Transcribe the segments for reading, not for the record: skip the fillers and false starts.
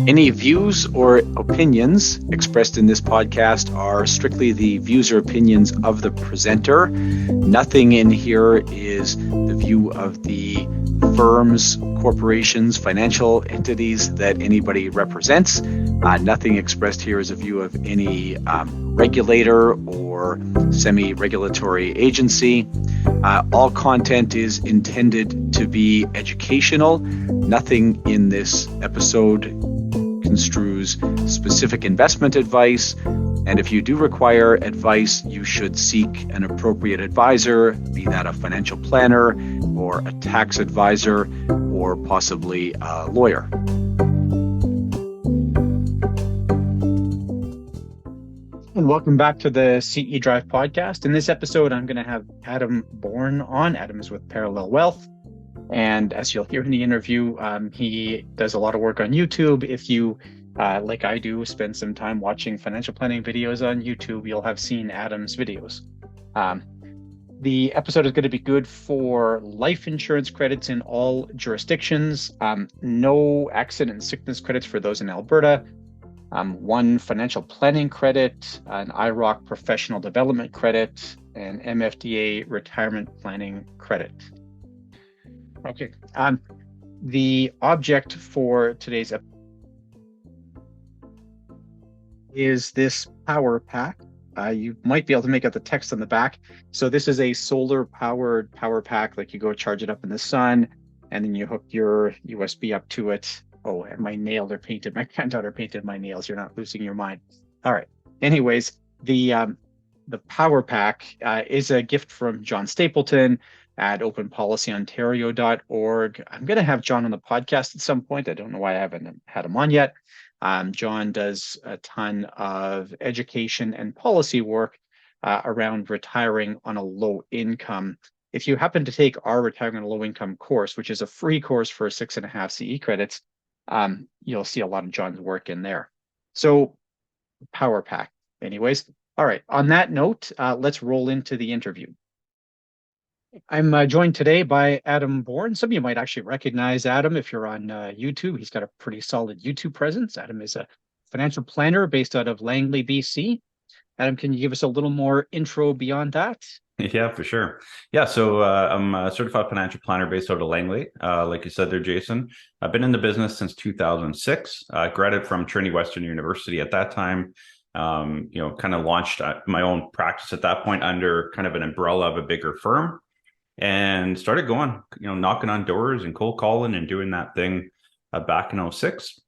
Any views or opinions expressed in this podcast are strictly the views or opinions of the presenter. Nothing in here is the view of the firms, corporations, financial entities that anybody represents. Nothing expressed here is a view of any regulator or semi-regulatory agency. All content is intended to be educational. Nothing in this episode construes specific investment advice, and if you do require advice, you should seek an appropriate advisor, be that a financial planner or a tax advisor or possibly a lawyer. And welcome back to the CE Drive podcast. In this episode, I'm going to have Adam Bornn on. Adam is with Parallel Wealth. And as you'll hear in the interview, he does a lot of work on YouTube. If you, like I do, spend some time watching financial planning videos on YouTube, you'll have seen Adam's videos. The episode is going to be good for life insurance credits in all jurisdictions, no accident and sickness credits for those in Alberta, one financial planning credit, an IROC professional development credit, and MFDA retirement planning credit. Okay. The object for today's episode is this power pack. You might be able to make out the text on the back. So this is a solar powered power pack. Like you go charge it up in the sun, and then you hook your USB up to it. Oh, and my nails are painted. My granddaughter painted my nails. You're not losing your mind. All right. Anyways, the power pack is a gift from John Stapleton at openpolicyontario.org. I'm going to have John on the podcast at some point. I don't know why I haven't had him on yet. John does a ton of education and policy work around retiring on a low income. If you happen to take our Retiring on a Low Income course, which is a free course for 6.5 CE credits, you'll see a lot of John's work in there. So power pack. Anyways, all right. On that note, let's roll into the interview. I'm joined today by Adam Bornn. Some of you might actually recognize Adam if you're on YouTube. He's got a pretty solid YouTube presence. Adam is a financial planner based out of Langley, BC. Adam, can you give us a little more intro beyond that? Yeah, for sure. Yeah, so I'm a certified financial planner based out of Langley. Like you said there, Jason, I've been in the business since 2006. Graduated from Trinity Western University at that time. Kind of launched my own practice at that point under kind of an umbrella of a bigger firm. And started going, knocking on doors and cold calling and doing that thing back in 2006.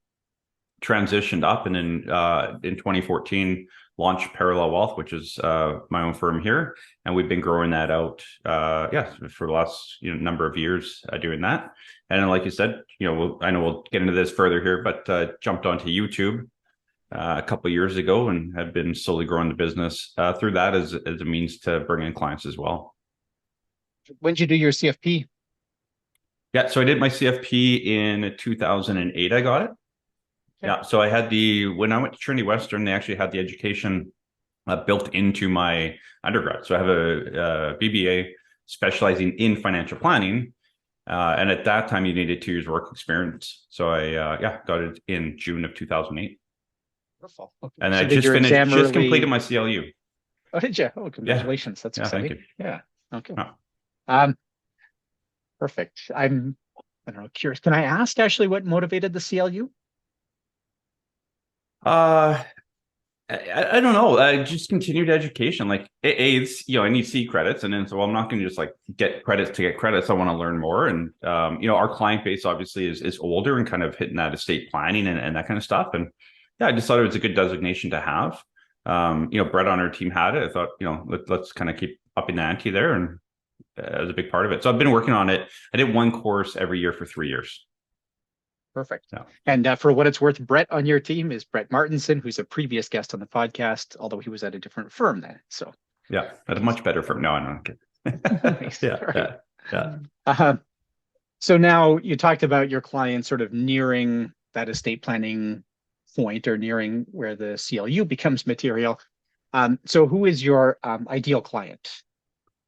Transitioned up, and in 2014 launched Parallel Wealth, which is my own firm here, and we've been growing that out, for the last number of years doing that. And then, like you said, I know we'll get into this further here, but jumped onto YouTube a couple of years ago and have been slowly growing the business through that as a means to bring in clients as well. When did you do your CFP? Yeah, so I did my CFP in 2008. I got it. Okay. Yeah, so I had when I went to Trinity Western, they actually had the education built into my undergrad. So I have a BBA specializing in financial planning. And at that time, you needed 2 years work experience. So I got it in June of 2008. Wonderful. Okay. And so I just completed my CLU. Oh, did you? Oh, congratulations. That's exciting. Thank you. Yeah. Okay. Oh. Perfect. I don't know, curious. Can I ask actually what motivated the CLU? I don't know. I just continued education. Like it's, I need C credits, and then so I'm not going to just like get credits to get credits. I want to learn more. And our client base obviously is older and kind of hitting that estate planning and that kind of stuff. And yeah, I just thought it was a good designation to have. Brett on our team had it. I thought, let's kind of keep upping the ante there, and it was a big part of it. So I've been working on it. I did one course every year for 3 years. Perfect. Yeah. And for what it's worth, Brett on your team is Brett Martinson, who's a previous guest on the podcast, although he was at a different firm then. So yeah, at a much better firm. No, I'm not kidding. Yeah. So now you talked about your clients sort of nearing that estate planning point or nearing where the CLU becomes material. So who is your ideal client?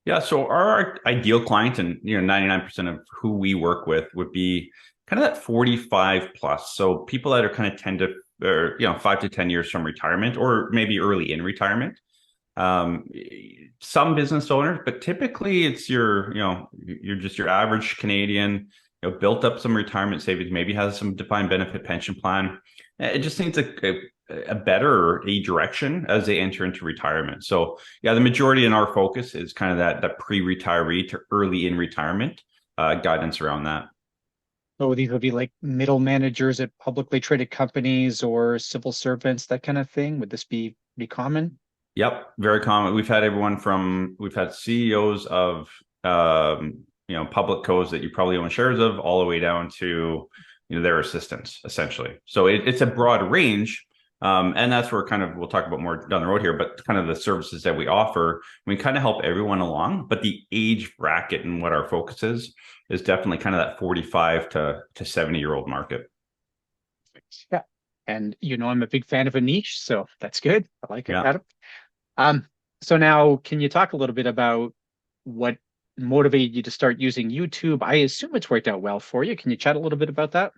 Yeah, so our ideal client, and 99% of who we work with would be kind of that 45 plus. So people that are kind of 10 to, or, 5 to 10 years from retirement, or maybe early in retirement. Some business owners, but typically it's you're just your average Canadian, built up some retirement savings, maybe has some defined benefit pension plan. It just needs a better direction as they enter into retirement. So yeah, the majority in our focus is kind of that pre-retiree to early in retirement guidance around that. So these would be like middle managers at publicly traded companies or civil servants, that kind of thing. Would this be pretty common? Yep, very common. We've had CEOs of public codes that you probably own shares of, all the way down to their assistants, essentially. So it's a broad range, and that's where kind of we'll talk about more down the road here. But kind of the services that we offer, we kind of help everyone along. But the age bracket and what our focus is definitely kind of that 45 to 70-year-old market. Yeah, and I'm a big fan of a niche, so that's good. I like it, Adam. So now, can you talk a little bit about what motivated you to start using YouTube? I assume it's worked out well for you. Can you chat a little bit about that?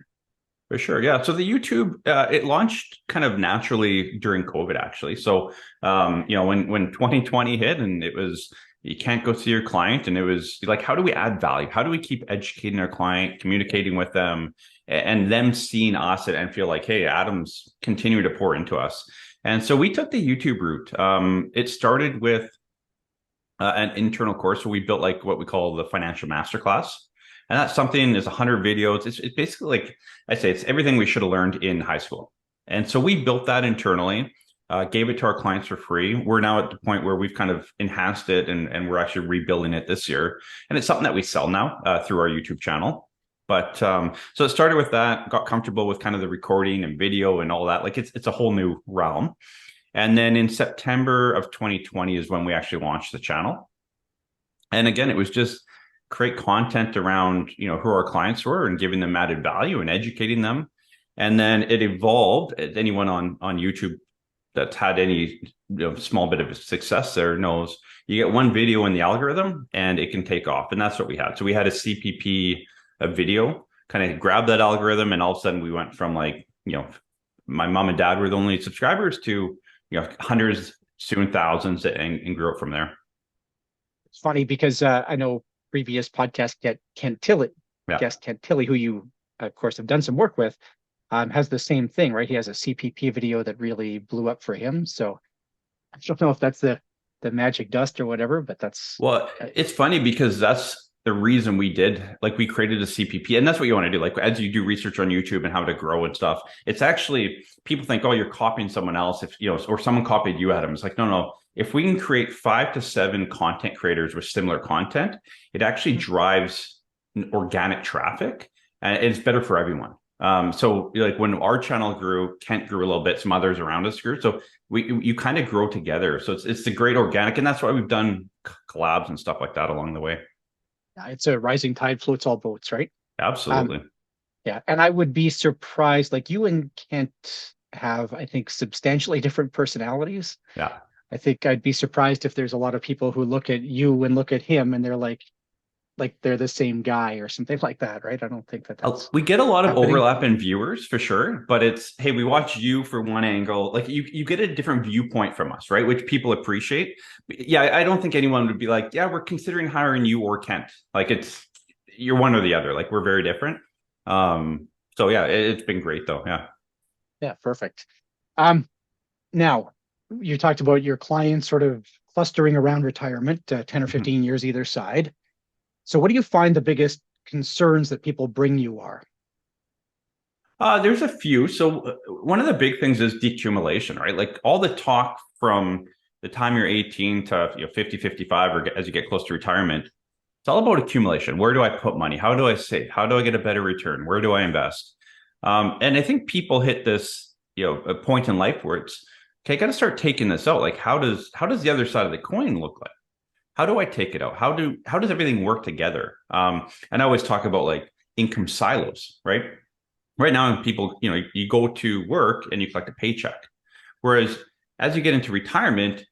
For sure. Yeah. So the YouTube, it launched kind of naturally during COVID, actually. So, when 2020 hit and it was, you can't go see your client, and it was like, how do we add value? How do we keep educating our client, communicating with them, and them seeing us and feel like, hey, Adam's continuing to pour into us. And so we took the YouTube route. It started with an internal course where we built like what we call the financial masterclass. And that's something is 100 videos. It's basically like I say, it's everything we should have learned in high school. And so we built that internally, gave it to our clients for free. We're now at the point where we've kind of enhanced it, and we're actually rebuilding it this year. And it's something that we sell now through our YouTube channel. But so it started with that, got comfortable with kind of the recording and video and all that. Like it's a whole new realm. And then in September of 2020 is when we actually launched the channel. And again, it was just create content around, who our clients were and giving them added value and educating them. And then it evolved. Anyone on YouTube that's had any small bit of success there knows you get one video in the algorithm and it can take off. And that's what we had. So we had a CPP, a video, kind of grabbed that algorithm, and all of a sudden we went from like, my mom and dad were the only subscribers to, hundreds, soon thousands, and grew up from there. It's funny because I know previous podcast guest Kent Tilley, who you of course have done some work with, has the same thing, right? He has a CPP video that really blew up for him. So I don't know if that's the magic dust or whatever, but it's funny because that's the reason we created a CPP, and that's what you want to do. Like as you do research on YouTube and how to grow and stuff, it's actually, people think, oh, you're copying someone else, or someone copied you, Adam. It's like, no. If we can create 5 to 7 content creators with similar content, it actually drives organic traffic, and it's better for everyone. So like when our channel grew, Kent grew a little bit, some others around us grew. So you kind of grow together. So it's the great organic, and that's why we've done collabs and stuff like that along the way. It's a rising tide floats all boats, right? Absolutely. Yeah. And I would be surprised, like you and Kent have, I think, substantially different personalities. Yeah. I think I'd be surprised if there's a lot of people who look at you and look at him and they're like they're the same guy or something like that, right? I don't think that's we get a lot of overlap in viewers for sure, but it's, hey, we watch you for one angle, like you get a different viewpoint from us, right? Which people appreciate. Yeah, I don't think anyone would be like, yeah, we're considering hiring you or Kent. Like you're one or the other. Like we're very different. So yeah, it's been great though. Yeah, perfect. Now you talked about your clients sort of clustering around retirement, 10 or 15 years either side. So what do you find the biggest concerns that people bring you are? There's a few. So one of the big things is decumulation, right? Like all the talk from the time you're 18 to 50, 55, or as you get close to retirement, it's all about accumulation. Where do I put money? How do I save? How do I get a better return? Where do I invest? And I think people hit this, a point in life where it's, okay, I got to start taking this out. Like how does the other side of the coin look like? How do I take it out? How does everything work together? And I always talk about like income silos, right? Right now, people, you go to work and you collect a paycheck. Whereas as you get into retirement,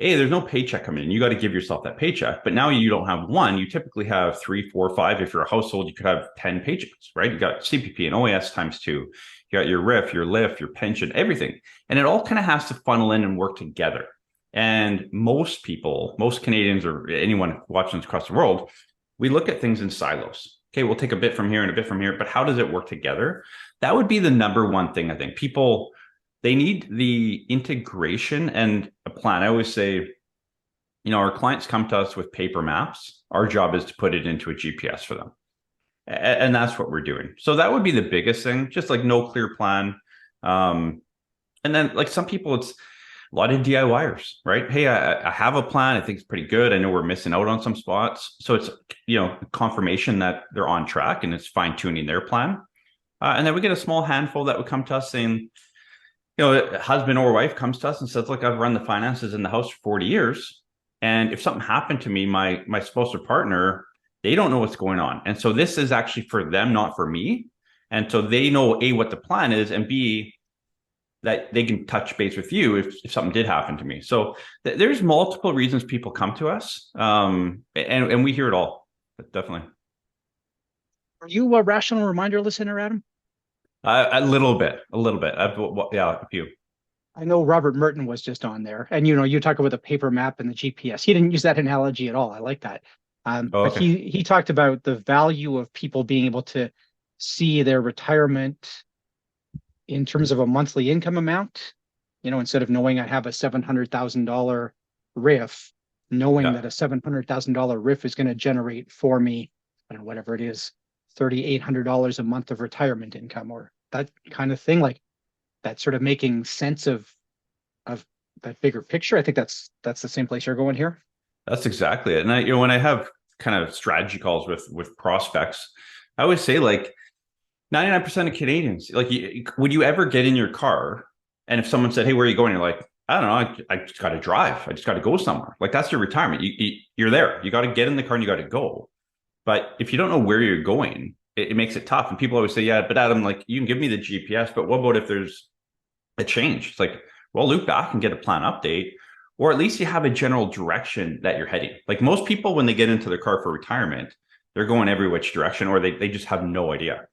hey, there's no paycheck coming in. You got to give yourself that paycheck. But now you don't have one. You typically have 3, 4, 5. If you're a household, you could have 10 paychecks, right? You got CPP and OAS times 2. You got your RIF, your LIF, your pension, everything. And it all kind of has to funnel in and work together. And most people, most Canadians or anyone watching this across the world, we look at things in silos. Okay, we'll take a bit from here and a bit from here, but how does it work together? That would be the number one thing. I think people, they need the integration and a plan. I always say, our clients come to us with paper maps. Our job is to put it into a GPS for them. And that's what we're doing. So that would be the biggest thing, just like no clear plan. And then like some people, it's a lot of DIYers, right? Hey, I have a plan. I think it's pretty good. I know we're missing out on some spots. So it's, confirmation that they're on track and it's fine tuning their plan. And then we get a small handful that would come to us saying, a husband or wife comes to us and says, look, I've run the finances in the house for 40 years. And if something happened to me, my spouse or partner, they don't know what's going on. And so this is actually for them, not for me. And so they know A, what the plan is, and B, that they can touch base with you if something did happen to me. So there's multiple reasons people come to us. And we hear it all, definitely. Are you a rational reminder listener, Adam? A little bit. A few. I know Robert Merton was just on there, and you talk about the paper map and the GPS. He didn't use that analogy at all. I like that. But he talked about the value of people being able to see their retirement in terms of a monthly income amount. Instead of knowing I have a $700,000 RIF, knowing that a $700,000 RIF is going to generate for me, I don't know, whatever it is, $3,800 a month of retirement income, or that kind of thing. Like, that sort of making sense of that bigger picture. I think that's the same place you're going here. That's exactly it. And when I have kind of strategy calls with prospects, I always say, like, 99% of Canadians, like, would you ever get in your car and if someone said, hey, where are you going? You're like, I don't know. I just got to drive. I just got to go somewhere. Like, that's your retirement. You're there. You got to get in the car and you got to go. But if you don't know where you're going, it makes it tough. And people always say, yeah, but Adam, like, you can give me the GPS, but what about if there's a change? It's like, well, loop back and get a plan update, or at least you have a general direction that you're heading. Like, most people, when they get into their car for retirement, they're going every which direction, or they just have no idea.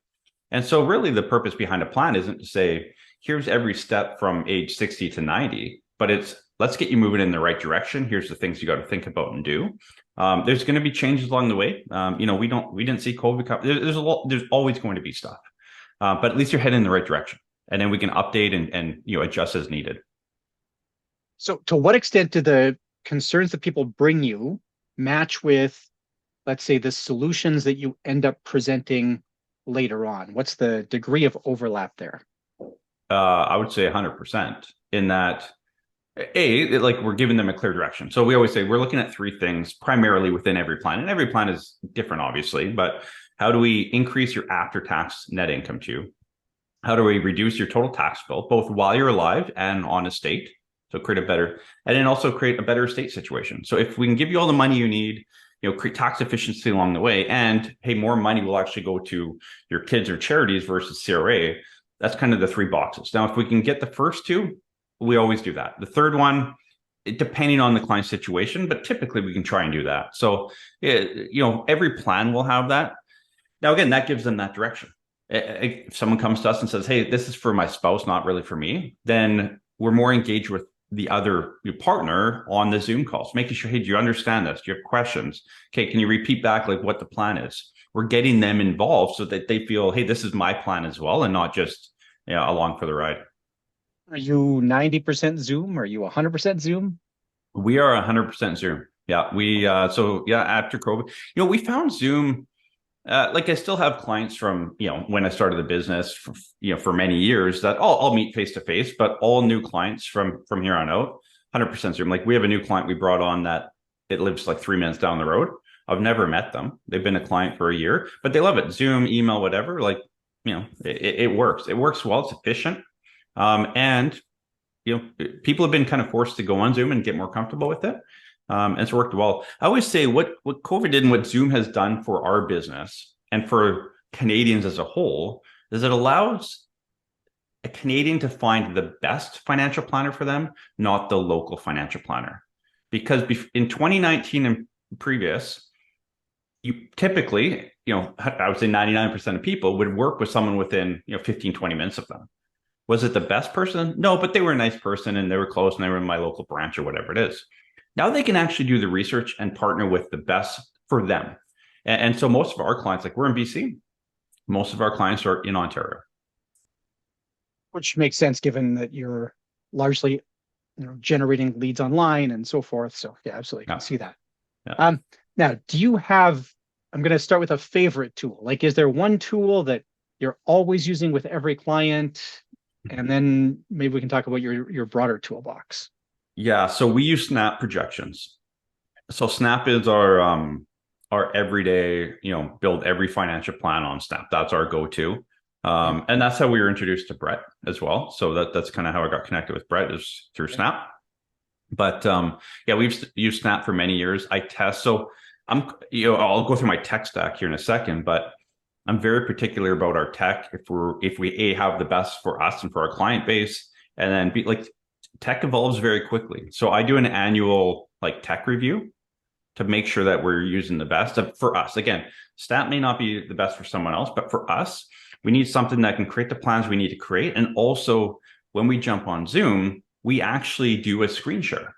And so really the purpose behind a plan isn't to say, here's every step from age 60 to 90, but it's, let's get you moving in the right direction. Here's the things you got to think about and do. There's going to be changes along the way. We didn't see COVID. There's always going to be stuff, but at least you're heading in the right direction, and then we can update and adjust as needed. So to what extent do the concerns that people bring you match with, let's say, the solutions that you end up presenting later on? What's the degree of overlap there? I would say 100% in that, like, we're giving them a clear direction. So we always say we're looking at 3 things primarily within every plan, and every plan is different, obviously, but how do we increase your after-tax net income to? How do we reduce your total tax bill, both while you're alive and on estate? So create a better, and then also create a better estate situation. So if we can give you all the money you need, create tax efficiency along the way, and hey, more money will actually go to your kids or charities versus CRA. That's kind of the 3 boxes. Now, if we can get the first 2, we always do that. The third one, depending on the client situation, but typically we can try and do that. So, every plan will have that. Now, again, that gives them that direction. If someone comes to us and says, hey, this is for my spouse, not really for me, then we're more engaged with the other partner on the Zoom calls, making sure, hey, do you understand this? Do you have questions? Okay, can you repeat back like what the plan is? We're getting them involved so that they feel, hey, this is my plan as well, and not just along for the ride. Are you 90% Zoom? Are you 100% Zoom? We are 100% Zoom. Yeah, after COVID, we found Zoom. Like, I still have clients from when I started the business for many years that I'll meet face to face, but all new clients from here on out, 100% Zoom. Like, we have a new client we brought on that it lives like 3 minutes down the road. I've never met them. They've been a client for a year, but they love it. Zoom, email, whatever. Like, it works. It works well. It's efficient, and people have been kind of forced to go on Zoom and get more comfortable with it. And it's worked well. I always say what COVID did and what Zoom has done for our business and for Canadians as a whole is it allows a Canadian to find the best financial planner for them, not the local financial planner. because in 2019 and previous, you typically, I would say 99% of people would work with someone within, 15, 20 minutes of them. Was it the best person? No, but they were a nice person and they were close and they were in my local branch or whatever it is. Now they can actually do the research and partner with the best for them. And so most of our clients, like we're in BC, most of our clients are in Ontario. Which makes sense given that you're largely, generating leads online and so forth. So yeah, absolutely. I can see that. Yeah. Now, do you have, I'm going to start with a favorite tool. Like, is there one tool that you're always using with every client? And then maybe we can talk about your broader toolbox. Yeah. So we use Snap projections. So Snap is our everyday, build every financial plan on Snap. That's our go-to. And that's how we were introduced to Brett as well. So that's kind of how I got connected with Brett, is through Snap. But we've used Snap for many years. I test. So I'll go through my tech stack here in a second, but I'm very particular about our tech. If we have the best for us and for our client base, and then tech evolves very quickly. So I do an annual tech review to make sure that we're using the best for us. Again, Snap may not be the best for someone else, but for us, we need something that can create the plans we need to create. And also, when we jump on Zoom, we actually do a screen share.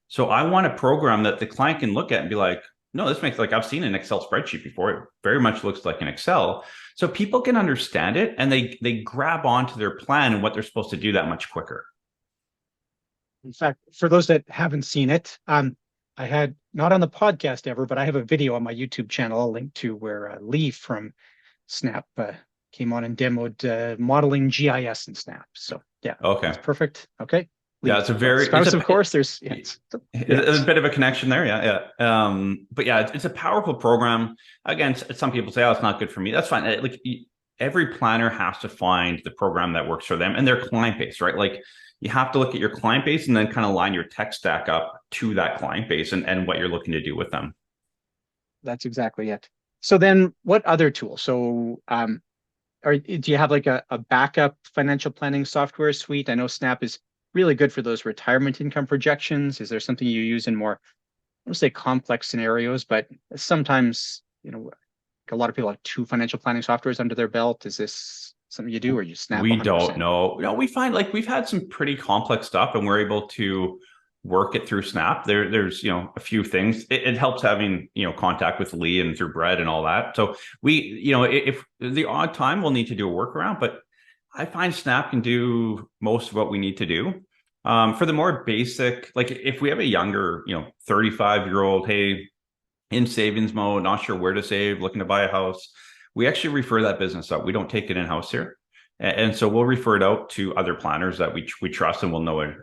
So I want a program that the client can look at and be like, no, this makes I've seen an Excel spreadsheet before. It very much looks like an Excel. So people can understand it and they grab onto their plan and what they're supposed to do that much quicker. In fact, for those that haven't seen it, I had, not on the podcast ever, but I have a video on my YouTube channel, I'll link to, where Lee from Snap came on and demoed modeling GIS in Snap. So yeah, okay, that's perfect. Okay. Yeah, it's a very spouse, of course. There's it's a bit of a connection there, yeah. But yeah, it's a powerful program. Again, some people say, "Oh, it's not good for me." That's fine. Every planner has to find the program that works for them and their client base, right? You have to look at your client base and then kind of line your tech stack up to that client base and what you're looking to do with them. That's exactly it. So then, what other tools? So, do you have a backup financial planning software suite? I know Snap is really good for those retirement income projections. Is there something you use in more, I don't say complex scenarios, but sometimes, a lot of people have two financial planning softwares under their belt. Is this something you do, or you Snap? We 100%? don't know. No, we find we've had some pretty complex stuff and we're able to work it through Snap. There's a few things. It helps having contact with Lee and through Brett and all that. So we if the odd time we'll need to do a workaround, but I find Snap can do most of what we need to do. For the more basic, if we have a younger 35-year-old, hey, in savings mode, not sure where to save, looking to buy a house, we actually refer that business out. We don't take it in-house here. And so we'll refer it out to other planners that we trust and we'll know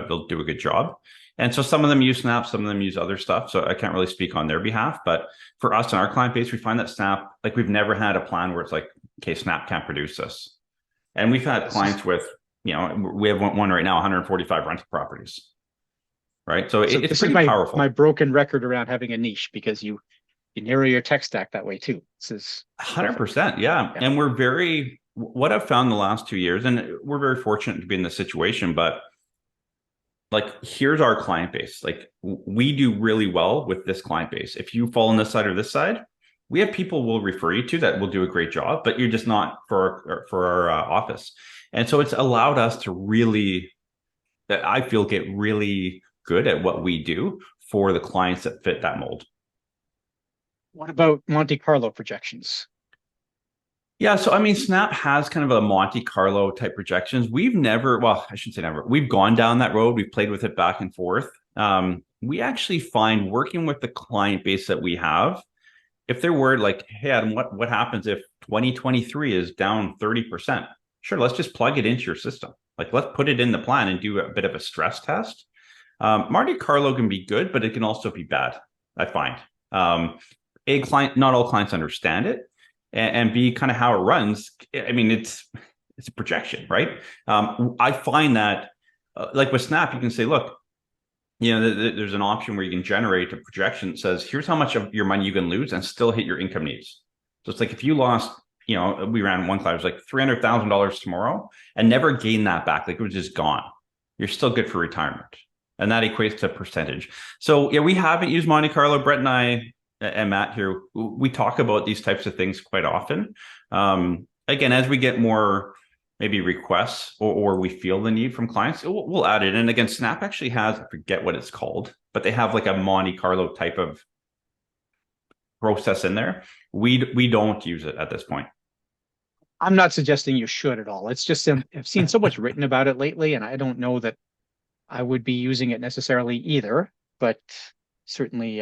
they'll do a good job. And so some of them use Snap, some of them use other stuff. So I can't really speak on their behalf. But for us and our client base, we find that Snap, we've never had a plan where it's okay, Snap can't produce this. And we've had clients with, we have one right now, 145 rental properties. Right. So it's pretty powerful. My broken record around having a niche, because you narrow your tech stack that way too. This is 100%. Yeah. And what I've found in the last 2 years, and we're very fortunate to be in this situation, but here's our client base. We do really well with this client base. If you fall on this side or this side, we have people we'll refer you to that will do a great job, but you're just not for our office. And so it's allowed us to really, I feel, get really good at what we do for the clients that fit that mold. What about Monte Carlo projections? Yeah, so Snap has kind of a Monte Carlo type projections. We've never, well, I shouldn't say never, we've gone down that road. We've played with it back and forth. We actually find, working with the client base that we have, if they're worried hey, Adam, what happens if 2023 is down 30%? Sure, let's just plug it into your system. Let's put it in the plan and do a bit of a stress test. Monte Carlo can be good, but it can also be bad, I find. Not all clients understand it. And B, kind of how it runs. It's a projection, right? I find that with Snap, you can say, look, there's an option where you can generate a projection that says, here's how much of your money you can lose and still hit your income needs. So it's if you lost, we ran one class, it was $300,000 tomorrow and never gained that back. It was just gone. You're still good for retirement. And that equates to percentage. So yeah, we haven't used Monte Carlo. Brett and I and Matt here, we talk about these types of things quite often. Again, as we get more maybe requests or we feel the need from clients, we'll add it. And again, Snap actually has, I forget what it's called, but they have like a Monte Carlo type of process in there. We don't use it at this point. I'm not suggesting you should at all. It's just I've seen so much written about it lately, and I don't know that I would be using it necessarily either, but certainly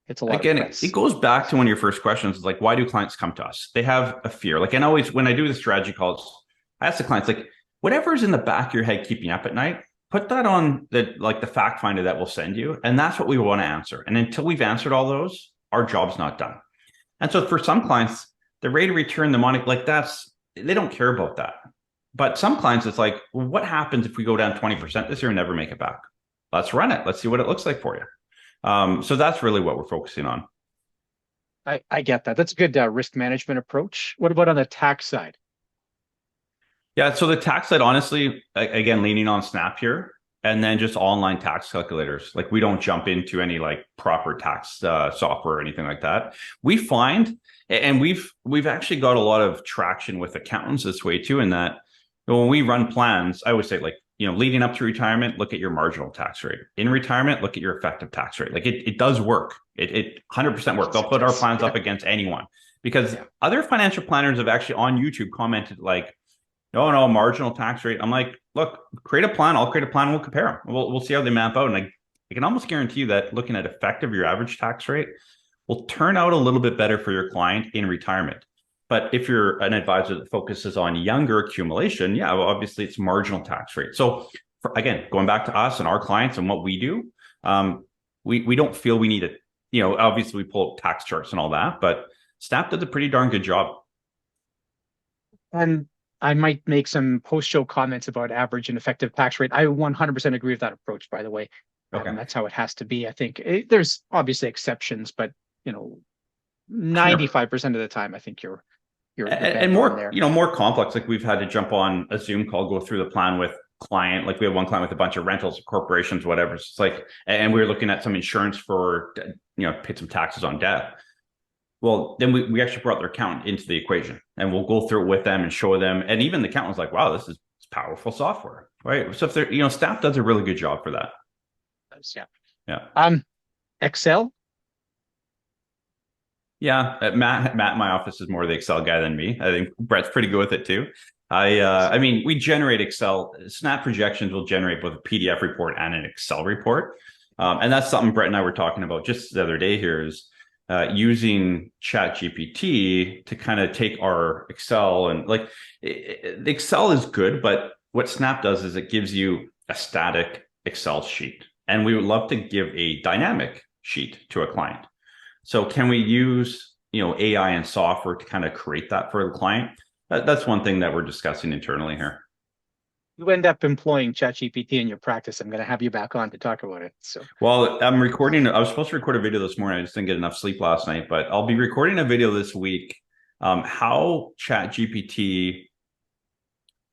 it's a lot Again, of press. it goes back to one of your first questions, is like, why do clients come to us? They have a fear. Like, and always when I do the strategy calls, I ask the clients, like, whatever's in the back of your head keeping you up at night, put that on the fact finder that we'll send you. And that's what we want to answer. And until we've answered all those, our job's not done. And so for some clients, the rate of return, the money, like they don't care about that. But some clients, it's like, well, what happens if we go down 20% this year and never make it back? Let's run it. Let's see what it looks like for you. So that's really what we're focusing on. I get that. That's a good risk management approach. What about on the tax side? Yeah, so the tax side, honestly, again, leaning on Snap here, and then just online tax calculators. Like, we don't jump into any like proper tax software or anything like that. We find, and we've actually got a lot of traction with accountants this way too, in that when we run plans, I would say, like, leading up to retirement, look at your marginal tax rate. In retirement, look at your effective tax rate. Like, it does work. It 100% works. They'll put our plans up against anyone, because other financial planners have actually on YouTube commented like, no, marginal tax rate. I'm like, look, create a plan. I'll create a plan. We'll compare them. We'll see how they map out. And I can almost guarantee you that looking at effective, your average tax rate will turn out a little bit better for your client in retirement. But if you're an advisor that focuses on younger accumulation, yeah, well, obviously it's marginal tax rate. So again, going back to us and our clients and what we do, we don't feel we need it. Obviously we pull up tax charts and all that, but Snap does a pretty darn good job. And I might make some post-show comments about average and effective tax rate. I 100% agree with that approach, by the way. Okay. That's how it has to be. I think there's obviously exceptions, but 95% of the time, I think you're and more there. More complex. Like, we've had to jump on a Zoom call, go through the plan with client. Like, we have one client with a bunch of rentals, corporations, whatever. So it's like, and we were looking at some insurance for, paid some taxes on debt. Well, then we actually brought their accountant into the equation, and we'll go through it with them and show them. And even the accountant was like, wow, this is powerful software, right? So if they're, Staff does a really good job for that. Yeah. Excel. Yeah, Matt in my office is more the Excel guy than me. I think Brett's pretty good with it too. I mean, we generate Excel. Snap projections will generate both a PDF report and an Excel report. And that's something Brett and I were talking about just the other day here, is using ChatGPT to kind of take our Excel, and like, the Excel is good, but what Snap does is it gives you a static Excel sheet, and we would love to give a dynamic sheet to a client. So can we use, AI and software to kind of create that for the client? That's one thing that we're discussing internally here. You end up employing ChatGPT in your practice, I'm going to have you back on to talk about it. So, well, I was supposed to record a video this morning. I just didn't get enough sleep last night, but I'll be recording a video this week. How ChatGPT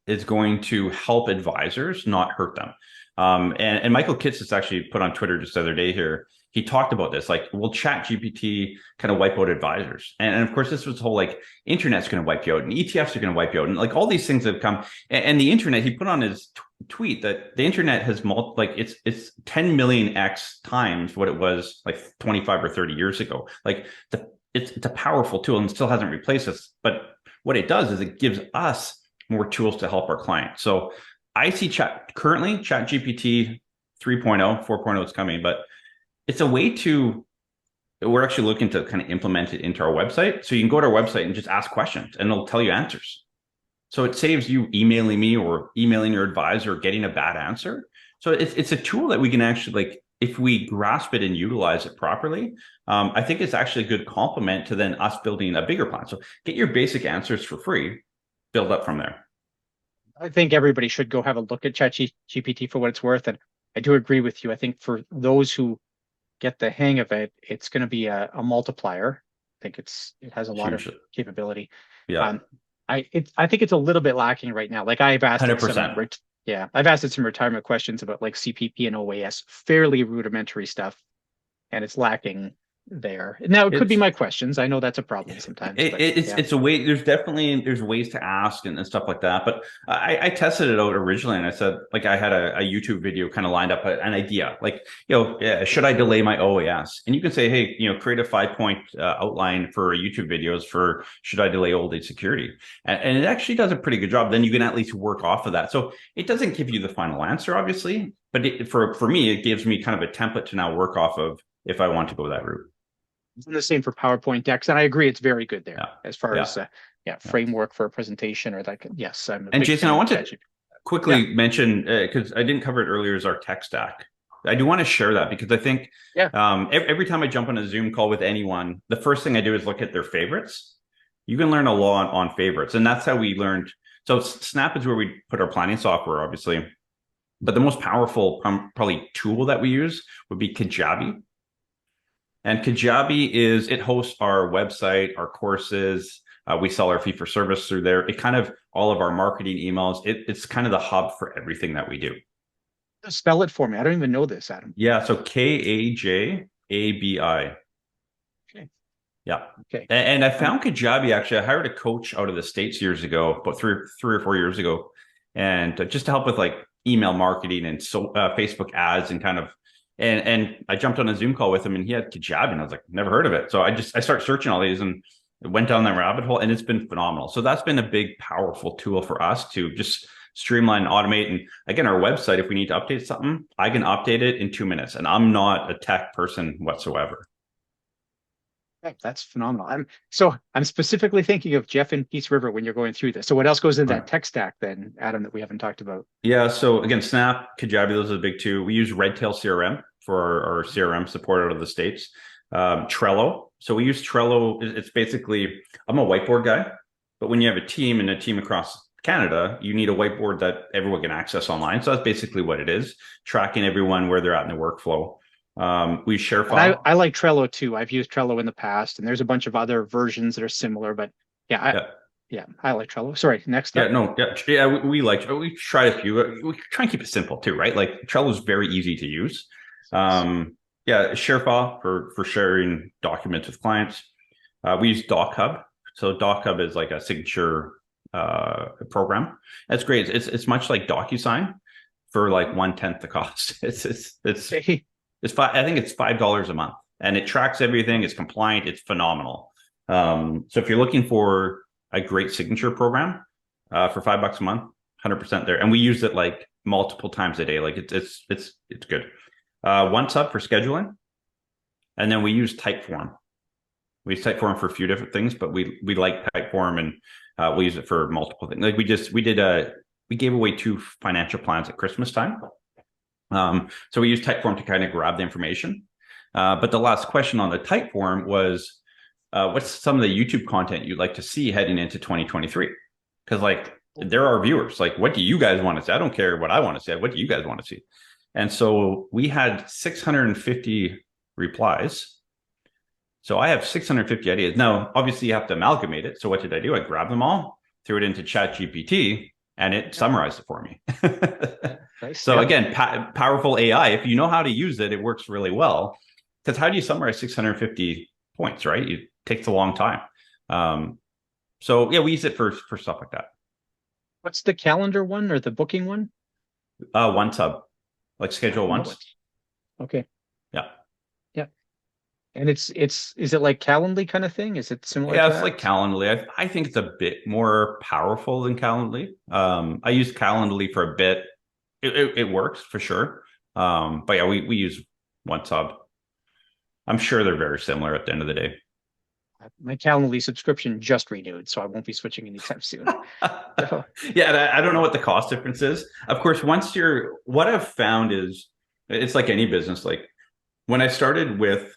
is going to help advisors, not hurt them. And Michael Kitts has actually put on Twitter just the other day here. He talked about this, like, will ChatGPT kind of wipe out advisors? And of course, this was the whole, like, internet's going to wipe you out, and ETFs are going to wipe you out, and like all these things have come. And the internet, he put on his tweet that the internet has it's 10 million X times what it was like 25 or 30 years ago. Like, it's a powerful tool and still hasn't replaced us. But what it does is it gives us more tools to help our clients. So I see currently ChatGPT 3.0, 4.0 is coming, but it's a way we're actually looking to kind of implement it into our website. So you can go to our website and just ask questions, and it'll tell you answers. So it saves you emailing me or emailing your advisor or getting a bad answer. So it's a tool that we can actually, like, if we grasp it and utilize it properly, I think it's actually a good complement to then us building a bigger plan. So get your basic answers for free, build up from there. I think everybody should go have a look at ChatGPT for what it's worth. And I do agree with you. I think for those who get the hang of it, it's going to be a multiplier. I think it has a lot of capability. Yeah. I think it's a little bit lacking right now. Like, I've asked 100%. Yeah, I've asked it some retirement questions about like CPP and OAS, fairly rudimentary stuff, and it's lacking there. Now, it could be It's my questions. I know that's a problem sometimes, but yeah. it's a way. There's ways to ask and stuff like that. But I tested it out originally, and I said, like, I had a YouTube video kind of lined up an idea, like, should I delay my OAS? And you can say, hey, create a 5-point outline for YouTube videos for should I delay old age security, and it actually does a pretty good job. Then you can at least work off of that. So it doesn't give you the final answer, obviously, but for me, it gives me kind of a template to now work off of if I want to go that route. And the same for PowerPoint decks, and I agree, it's very good there as far as framework for a presentation or that. Yes, I'm. And Jason, I want to quickly mention, because I didn't cover it earlier, is our tech stack. I do want to share that because I think every time I jump on a Zoom call with anyone, the first thing I do is look at their favorites. You can learn a lot on favorites, and that's how we learned. So Snap is where we put our planning software, obviously, but the most powerful probably tool that we use would be Kajabi. And Kajabi it hosts our website, our courses. We sell our fee for service through there. It kind of all of our marketing emails. It's kind of the hub for everything that we do. Spell it for me. I don't even know this, Adam. Yeah. So Kajabi. Okay. Yeah. Okay. And I found Kajabi, actually. I hired a coach out of the States years ago, about three or 4 years ago. And just to help with like email marketing and Facebook ads and kind of, and I jumped on a Zoom call with him and he had Kajabi and I was like, never heard of it. So I started searching all these and went down that rabbit hole and it's been phenomenal. So that's been a big, powerful tool for us to just streamline, automate. And again, our website, if we need to update something, I can update it in 2 minutes and I'm not a tech person whatsoever. That's phenomenal. I'm specifically thinking of Jeff and Peace River when you're going through this. So what else goes in that tech stack then, Adam, that we haven't talked about? Yeah. So again, Snap, Kajabi, those are the big two. We use Redtail CRM for our CRM support out of the States. Trello. So we use Trello. It's basically, I'm a whiteboard guy, but when you have a team and a team across Canada, you need a whiteboard that everyone can access online. So that's basically what it is, tracking everyone where they're at in the workflow. We share file. I like Trello too. I've used Trello in the past, and there's a bunch of other versions that are similar. But I like Trello. Sorry, next up. We tried a few. We try and keep it simple too, right? Like Trello is very easy to use. Share file for sharing documents with clients. We use DocHub. So DocHub is like a signature program. That's great. It's much like DocuSign for like 1/10 the cost. I think it's $5 a month and it tracks everything. It's compliant. It's phenomenal. So if you're looking for a great signature program for $5 a month, 100% there. And we use it like multiple times a day. Like it's good. OnceHub for scheduling. And then we use Typeform. We use Typeform for a few different things, but we like Typeform and we use it for multiple things. Like we gave away 2 financial plans at Christmas time. So we use Typeform to kind of grab the information. But the last question on the Typeform was, what's some of the YouTube content you'd like to see heading into 2023? Because like there are viewers, like, what do you guys want to see? I don't care what I want to see. What do you guys want to see? And so we had 650 replies. So I have 650 ideas. Now, obviously you have to amalgamate it. So what did I do? I grabbed them all, threw it into ChatGPT, and it summarized it for me. Nice. So again, powerful AI. If you know how to use it, it works really well. Because how do you summarize 650 points, right? It takes a long time. So yeah, we use it for stuff like that. What's the calendar one or the booking one? OnceHub, like schedule once. Okay. Yeah. Yeah. And is it like Calendly kind of thing? Is it similar? Yeah, to it's like Calendly. I think it's a bit more powerful than Calendly. I used Calendly for a bit. It works for sure. But yeah, we use OnceHub. I'm sure they're very similar at the end of the day. My Calendly subscription just renewed, so I won't be switching anytime soon. So. Yeah, I don't know what the cost difference is. Of course, what I've found is it's like any business. Like when I started with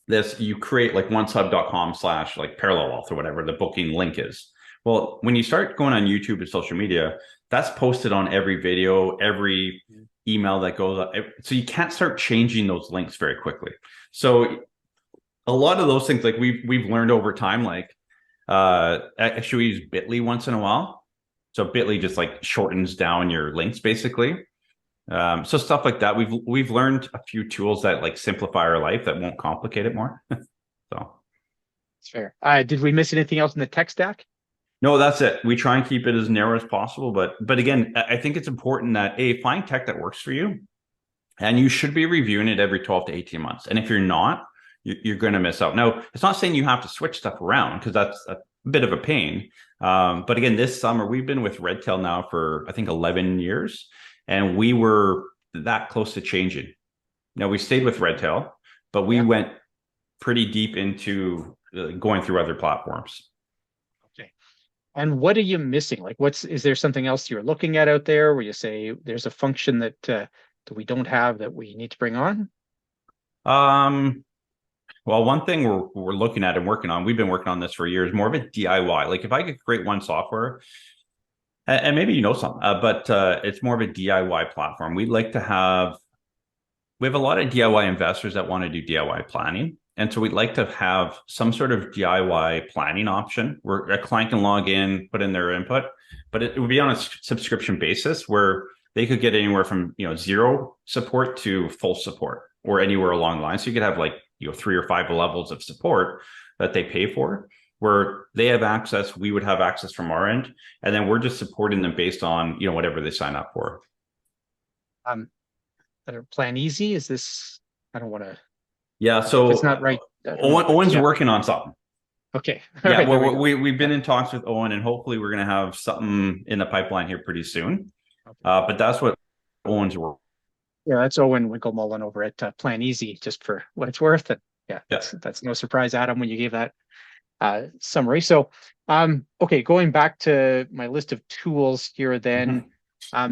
this, you create like oncehub.com/ like parallel wealth or whatever the booking link is. Well, when you start going on YouTube and social media, that's posted on every video, every email that goes up. So you can't start changing those links very quickly. So a lot of those things, like we've learned over time, like actually we use Bitly once in a while. So Bitly just like shortens down your links basically. So stuff like that. We've learned a few tools that like simplify our life that won't complicate it more. So It's fair. Did we miss anything else in the tech stack? no, that's it. We try and keep it as narrow as possible, but again, I think it's important that find tech that works for you, and you should be reviewing it every 12 to 18 months. And if you're not, you're going to miss out. Now, it's not saying you have to switch stuff around because that's a bit of a pain. But again, this summer we've been with Redtail now for I think 11 years, and we were that close to changing. Now we stayed with Redtail, but we went pretty deep into going through other platforms. Okay. And what are you missing? Like, is there something else you're looking at out there where you say there's a function that we don't have that we need to bring on? Well, one thing we're looking at and working on, we've been working on this for years, more of a DIY. Like if I could create one software, and maybe you know some, but it's more of a DIY platform. We have a lot of DIY investors that want to do DIY planning. And so we'd like to have some sort of DIY planning option where a client can log in, put in their input, but it would be on a subscription basis where they could get anywhere from, zero support to full support or anywhere along the line. So you could have like, 3 or 5 levels of support that they pay for, where they have access, we would have access from our end, and then we're just supporting them based on, whatever they sign up for. PlanEasy, is this, I don't want to. Yeah, so if it's not right. Owen's working on something. Okay. Yeah, right, well, we've been in talks with Owen, and hopefully we're going to have something in the pipeline here pretty soon. Okay. But that's what Owen's working. Yeah, that's Owen Winklemullen over at PlanEasy, just for what it's worth. And that's no surprise, Adam, when you gave that summary. So, okay, going back to my list of tools here, then.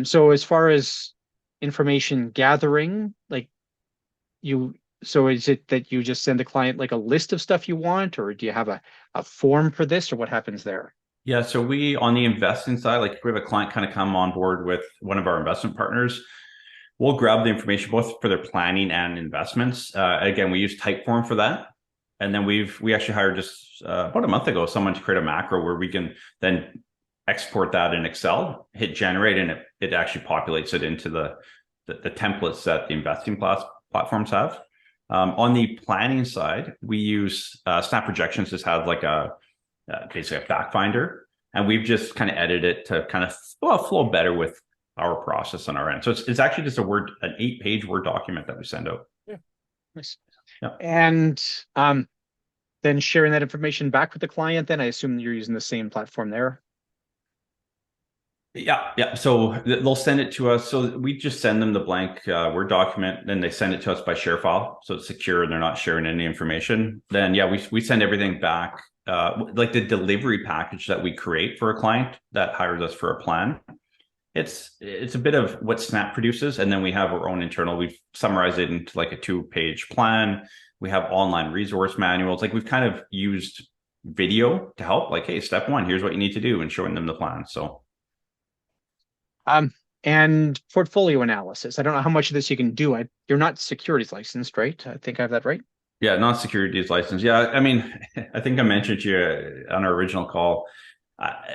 So as far as information gathering, so is it that you just send the client like a list of stuff you want, or do you have a form for this, or what happens there? Yeah, so we, on the investing side, like if we have a client kind of come on board with one of our investment partners, we'll grab the information both for their planning and investments. Again, we use Typeform for that. And then we actually hired just about a month ago, someone to create a macro where we can then export that in Excel, hit generate, and it actually populates it into the templates that the investing platforms have. On the planning side, we use Snap Projections to have like basically a fact finder. And we've just kind of edited it to kind of flow better with our process on our end. So it's actually just an 8-page Word document that we send out. Yeah, nice. Yeah. And then sharing that information back with the client, then I assume you're using the same platform there. Yeah. So they'll send it to us. So we just send them the blank Word document, then they send it to us by share file. So it's secure and they're not sharing any information. Then we send everything back, like the delivery package that we create for a client that hires us for a plan. It's a bit of what Snap produces, and then we have our own internal. We've summarized it into like a 2-page plan. We have online resource manuals. Like we've kind of used video to help. Like, hey, step 1, here's what you need to do, and showing them the plan. So, and portfolio analysis. I don't know how much of this you can do. You're not securities licensed, right? I think I have that right. Yeah, not securities licensed. Yeah, I mean, I think I mentioned to you on our original call.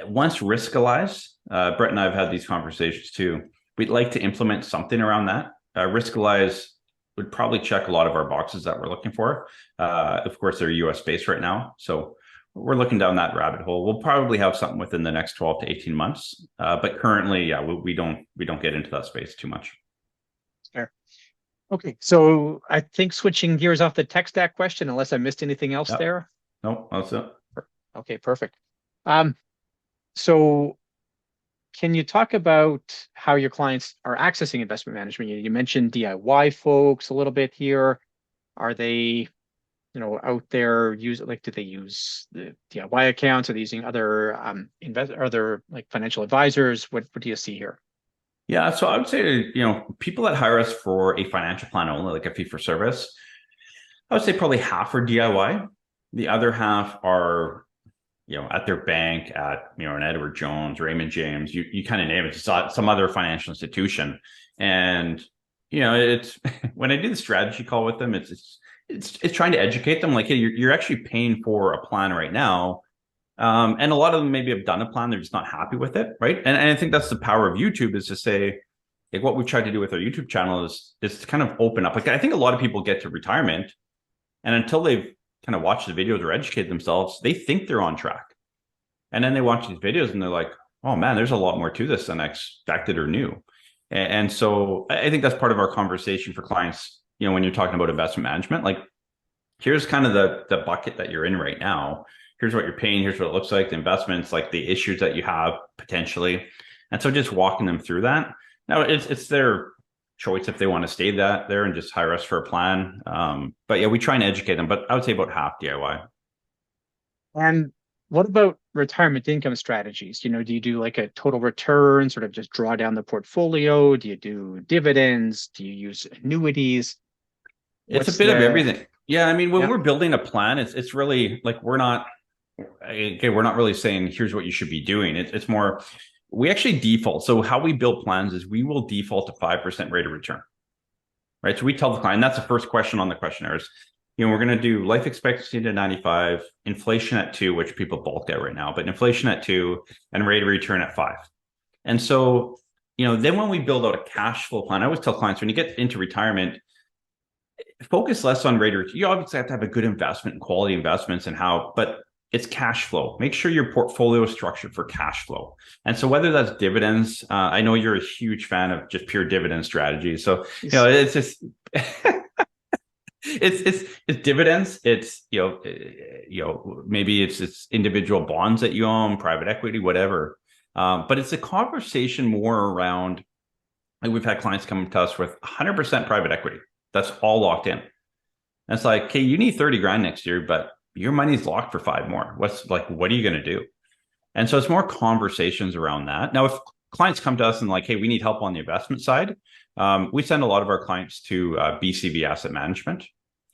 Once Riskalyze, Brett and I have had these conversations too. We'd like to implement something around that. Riskalyze would probably check a lot of our boxes that we're looking for. Of course, they're US based right now, so we're looking down that rabbit hole. We'll probably have something within the next 12 to 18 months. But currently, we don't get into that space too much. Fair. Okay, so I think switching gears off the tech stack question, unless I missed anything else there. No, that's it. Okay, perfect. So can you talk about how your clients are accessing investment management? You mentioned DIY folks a little bit here. Are they, out there do they use the DIY accounts? Are they using other other like financial advisors? What do you see here? Yeah, so I would say, people that hire us for a financial plan only, like a fee for service, I would say probably half are DIY. The other half are at their bank, at an Edward Jones, Raymond James, you kind of name it, some other financial institution. And it's when I do the strategy call with them, it's trying to educate them, like, hey, you're actually paying for a plan right now. And a lot of them maybe have done a plan, they're just not happy with it, right? And I think that's the power of YouTube, is to say, like, what we've tried to do with our YouTube channel is to kind of open up. Like, I think a lot of people get to retirement, and until they've kind of watched the videos or educate themselves, they think they're on track. And then they watch these videos and they're like, oh man, there's a lot more to this than I expected or knew. And so I think that's part of our conversation for clients, when you're talking about investment management, like, here's kind of the bucket that you're in right now. Here's what you're paying. Here's what it looks like, the investments, like the issues that you have potentially. And so just walking them through that. Now it's their choice if they want to stay there and just hire us for a plan. But yeah, we try and educate them, but I would say about half DIY. And what about retirement income strategies? Do you do like a total return, sort of just draw down the portfolio? Do you do dividends? Do you use annuities? It's a bit of everything. Yeah, I mean, when we're building a plan, it's really like we're not really saying here's what you should be doing. It's more, we actually default. So how we build plans is we will default to 5% rate of return, right? So we tell the client, that's the first question on the questionnaire is, we're going to do life expectancy to 95, inflation at 2, which people bulk at right now, but inflation at 2 and rate of return at 5. And so, then when we build out a cash flow plan, I always tell clients, when you get into retirement, focus less on rate of return. You obviously have to have a good investment and quality investments but it's cash flow. Make sure your portfolio is structured for cash flow. And so whether that's dividends, I know you're a huge fan of just pure dividend strategy. So, it's just, it's dividends. It's, maybe it's individual bonds that you own, private equity, whatever. But it's a conversation more around, like, we've had clients come to us with 100% private equity. That's all locked in. And it's like, okay, you need 30 grand next year, but your money's locked for 5 more. What are you going to do? And so it's more conversations around that. Now, if clients come to us and like, hey, we need help on the investment side, we send a lot of our clients to BCV Asset Management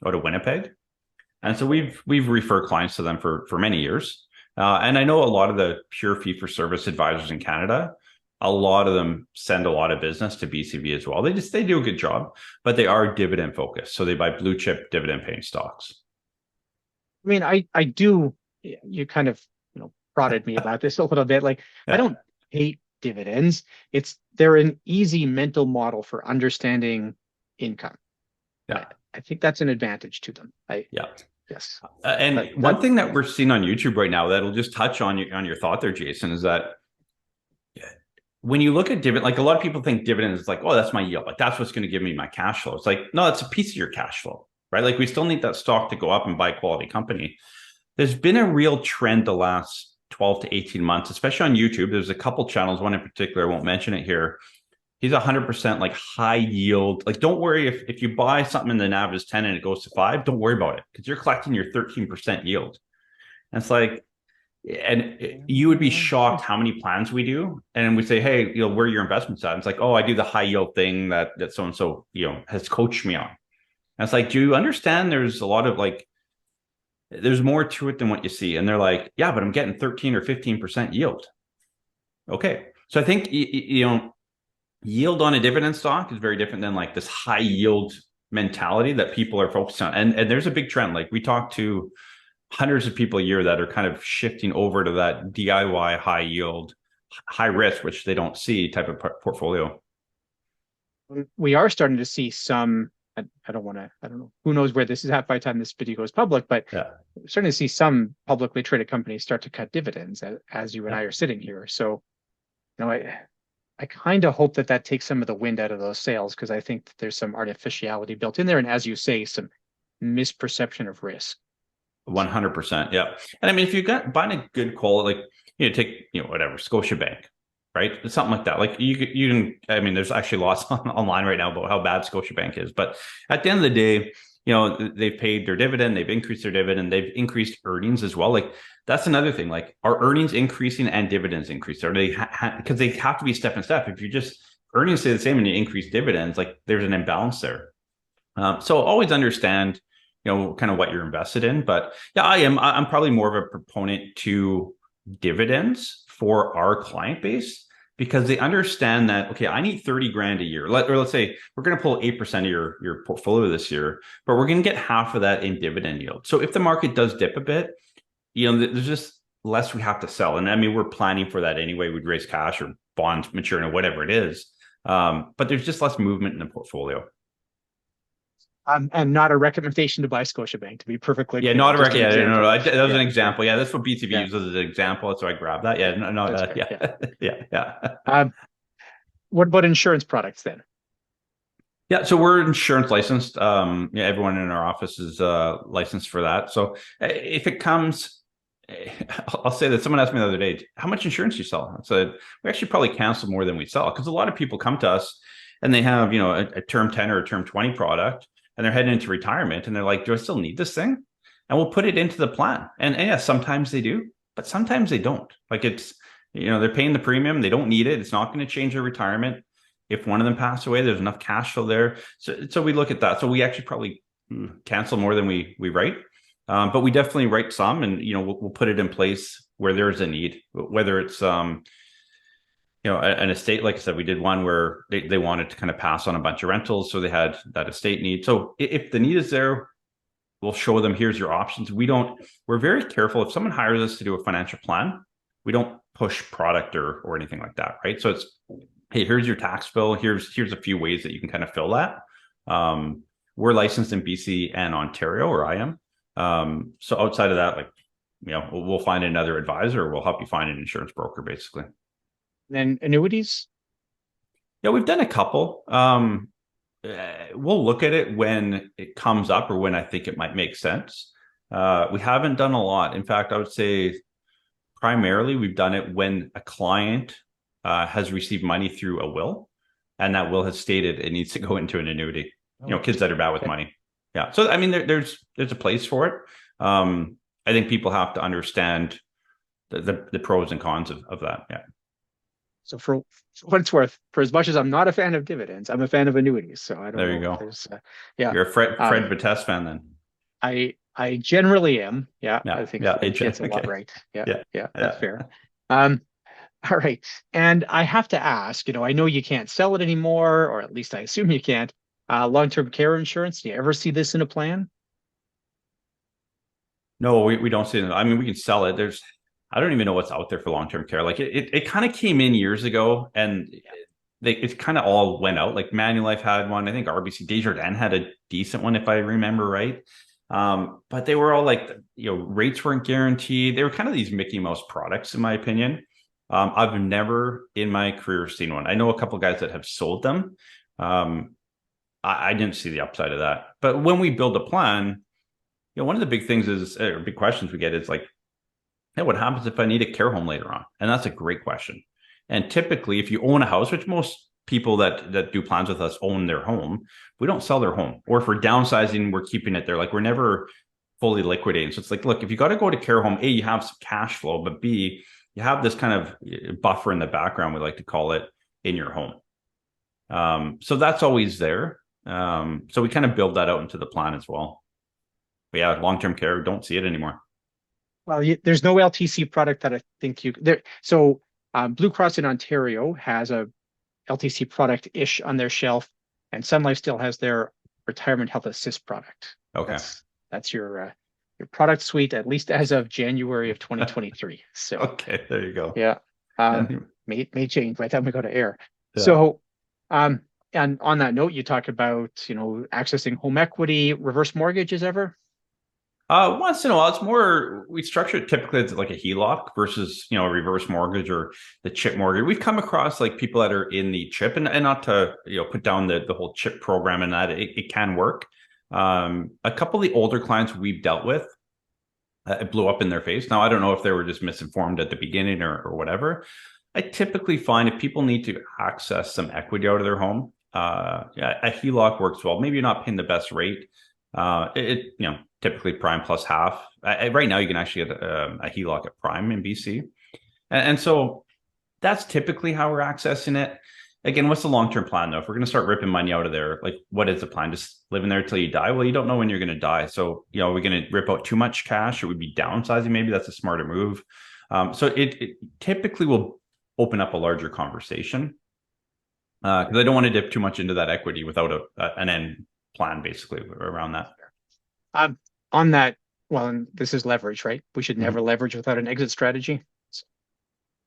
out of Winnipeg. And so we've referred clients to them for many years. And I know a lot of the pure fee-for-service advisors in Canada, a lot of them send a lot of business to BCV as well. They do a good job, but they are dividend focused. So they buy blue chip dividend paying stocks. I mean, I do, you kind of, prodded me about this a little bit. Like, I don't hate dividends. They're an easy mental model for understanding income. Yeah. I think that's an advantage to them. Yes. And one thing that we're seeing on YouTube right now that'll just touch on your thought there, Jason, is that when you look at dividend, like, a lot of people think dividends is like, oh, that's my yield. Like, that's what's going to give me my cash flow. It's like, no, it's a piece of your cash flow, right? Like, we still need that stock to go up and buy a quality company. There's been a real trend the last 12 to 18 months, especially on YouTube. There's a couple channels, one in particular, I won't mention it here. He's 100% like high yield. Like, don't worry if you buy something and the NAV is 10 and it goes to 5, don't worry about it, because you're collecting your 13% yield. And it's like, and you would be shocked how many plans we do. And we say, hey, where are your investments at? And it's like, oh, I do the high yield thing that so-and-so, has coached me on. And it's like, do you understand there's a lot of there's more to it than what you see? And they're like, yeah, but I'm getting 13 or 15% yield. Okay. So I think, yield on a dividend stock is very different than like this high yield mentality that people are focused on. And there's a big trend. Like, we talk to hundreds of people a year that are kind of shifting over to that DIY high yield, high risk, which they don't see type of portfolio. We are starting to see some, I don't know, who knows where this is at by the time this video goes public, but we're starting to see some publicly traded companies start to cut dividends as you and I are sitting here. So, I kind of hope that takes some of the wind out of those sails, because I think that there's some artificiality built in there. And as you say, some misperception of risk. 100%. Yeah. And I mean, if you buying a good quality, like, take, whatever, Scotiabank, right? It's something like that. Like, you can, I mean, there's actually lots online right now about how bad Scotiabank is. But at the end of the day, they've paid their dividend, they've increased their dividend, they've increased earnings as well. Like, that's another thing. Like, are earnings increasing and dividends increasing? Are they, because they have to be step and step. If you just earnings stay the same and you increase dividends, like, there's an imbalance there. So always understand, kind of what you're invested in. But yeah, I'm probably more of a proponent to dividends for our client base, because they understand that, okay, I need 30 grand a year. Let's say we're going to pull 8% of your portfolio this year, but we're going to get half of that in dividend yield. So if the market does dip a bit, there's just less we have to sell. And I mean, we're planning for that anyway. We'd raise cash or bonds maturing or whatever it is. But there's just less movement in the portfolio. And not a recommendation to buy Scotiabank, to be perfectly clear. Not a recommendation. No, that was an example. Yeah, that's what BCV uses as an example. So I grabbed that. What about insurance products then? Yeah, so we're insurance licensed. Everyone in our office is licensed for that. So if it comes, I'll say that someone asked me the other day, how much insurance do you sell? I said, we actually probably cancel more than we sell, because a lot of people come to us and they have, a term 10 or a term 20 product, and they're heading into retirement and they're like, do I still need this thing? And we'll put it into the plan. And yeah, sometimes they do, but sometimes they don't. Like it's, they're paying the premium. They don't need it. It's not going to change their retirement. If one of them passed away, there's enough cash flow there. So we look at that. So we actually probably cancel more than we write. But we definitely write some, and we'll put it in place where there's a need, whether it's an estate. Like I said, we did one where they wanted to kind of pass on a bunch of rentals, so they had that estate need. So if the need is there, we'll show them, here's your options. We're very careful. If someone hires us to do a financial plan, we don't push product or anything like that, right? So it's, hey, here's your tax bill. Here's a few ways that you can kind of fill that. We're licensed in BC and Ontario, or I am. So outside of that, we'll find another advisor, or we'll help you find an insurance broker, basically. And annuities? Yeah, we've done a couple. We'll look at it when it comes up or when I think it might make sense. We haven't done a lot. In fact, I would say primarily we've done it when a client has received money through a will, and that will has stated it needs to go into an annuity. Kids that are bad with money. Yeah. So, I mean, there's a place for it. I think people have to understand the pros and cons of that. Yeah. So for what it's worth, for as much as I'm not a fan of dividends, I'm a fan of annuities. So I don't know. There you go. Yeah. You're a Fred Vitesse fan then. I generally am. Yeah. I think it's a lot right. Yeah. That's fair. All right. And I have to ask, I know you can't sell it anymore, or at least I assume you can't. Long-term care insurance, do you ever see this in a plan? No, we don't see it. I mean, we can sell it. I don't even know what's out there for long-term care. Like it kind of came in years ago, and it kind of all went out. Like Manulife had one. I think RBC Desjardins had a decent one, if I remember right. But they were all like, rates weren't guaranteed. They were kind of these Mickey Mouse products, in my opinion. I've never in my career seen one. I know a couple of guys that have sold them. I didn't see the upside of that. But when we build a plan, one of the big things is, or big questions we get is like, hey, what happens if I need a care home later on? And that's a great question. And typically, if you own a house, which most people that do plans with us own their home, we don't sell their home. Or if we're downsizing, we're keeping it there. Like we're never fully liquidating. So it's like, look, if you got to go to care home, A, you have some cash flow, but B, you have this kind of buffer in the background, we like to call it, in your home. So that's always there. So we kind of build that out into the plan as well. But yeah, long-term care, don't see it anymore. Well, there's no LTC product that I think there. So Blue Cross in Ontario has a LTC product-ish on their shelf, and Sun Life still has their retirement health assist product. Okay. That's your product suite, at least as of January of 2023. So okay, there you go. Yeah. May change by the time we go to air. Yeah. So and on that note, you talk about, accessing home equity, reverse mortgages ever? Once in a while. It's more, we structure it typically as like a HELOC versus, a reverse mortgage or the chip mortgage. We've come across like people that are in the chip, and not to, put down the whole chip program, and that it can work. A couple of the older clients we've dealt with, it blew up in their face. Now, I don't know if they were just misinformed at the beginning or whatever. I typically find if people need to access some equity out of their home, a HELOC works well. Maybe you're not paying the best rate. Typically prime plus half. Right now, you can actually get a HELOC at prime in BC. And so that's typically how we're accessing it. Again, what's the long-term plan though? If we're going to start ripping money out of there, like what is the plan? Just living there till you die? Well, you don't know when you're going to die. So, are we going to rip out too much cash, or would be downsizing? Maybe that's a smarter move. So it typically will open up a larger conversation because I don't want to dip too much into that equity without an end plan basically around that. On that Well, and this is leverage, right? We should never leverage without an exit strategy.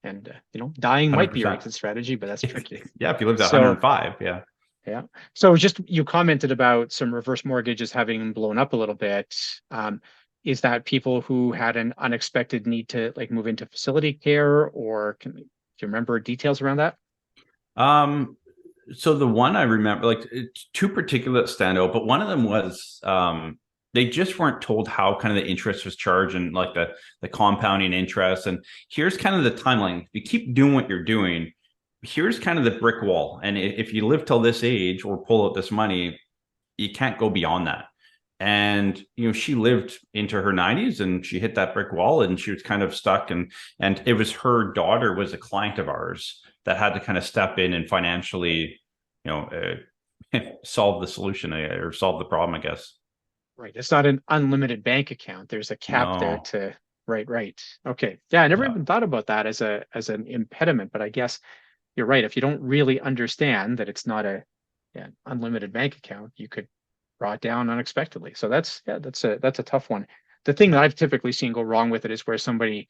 And, dying might be your 100%. exit strategy, but that's tricky. Yeah, if you live to So, 105, yeah. Yeah. So just you commented about some reverse mortgages having blown up a little bit. Is that people who had an unexpected need to like move into facility care, or do you remember details around that? So the one I remember, like two particular that stand out, but one of them was they just weren't told how kind of the interest was charged and like the compounding interest. And here's kind of the timeline. If you keep doing what you're doing, here's kind of the brick wall. And if you live till this age or pull out this money, you can't go beyond that. And she lived into her 90s and she hit that brick wall and she was kind of stuck. And it was her daughter was a client of ours that had to kind of step in and financially, solve the solution or solve the problem, I guess. Right. It's not an unlimited bank account. There's a cap there to. Right. Okay. Yeah, I never even thought about that as an impediment, but I guess you're right. If you don't really understand that it's not an unlimited bank account, you could draw it down unexpectedly. So that's a tough one. The thing that I've typically seen go wrong with it is where somebody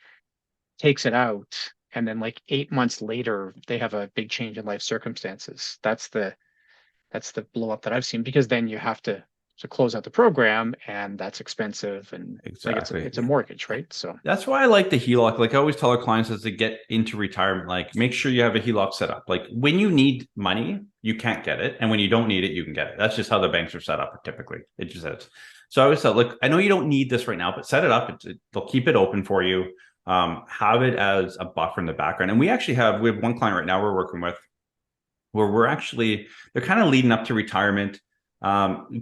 takes it out and then like 8 months later they have a big change in life circumstances. That's the blow up that I've seen, because then you have to close out the program, and that's expensive, and exactly. Like it's a mortgage, right? So that's why I like the HELOC. Like I always tell our clients, as they get into retirement, like make sure you have a HELOC set up. Like when you need money, you can't get it, and when you don't need it, you can get it. That's just how the banks are set up. Typically, it just is. So I always thought, look, I know you don't need this right now, but set it up. They'll keep it open for you. Have it as a buffer in the background. And we have one client right now we're working with, where they're kind of leading up to retirement.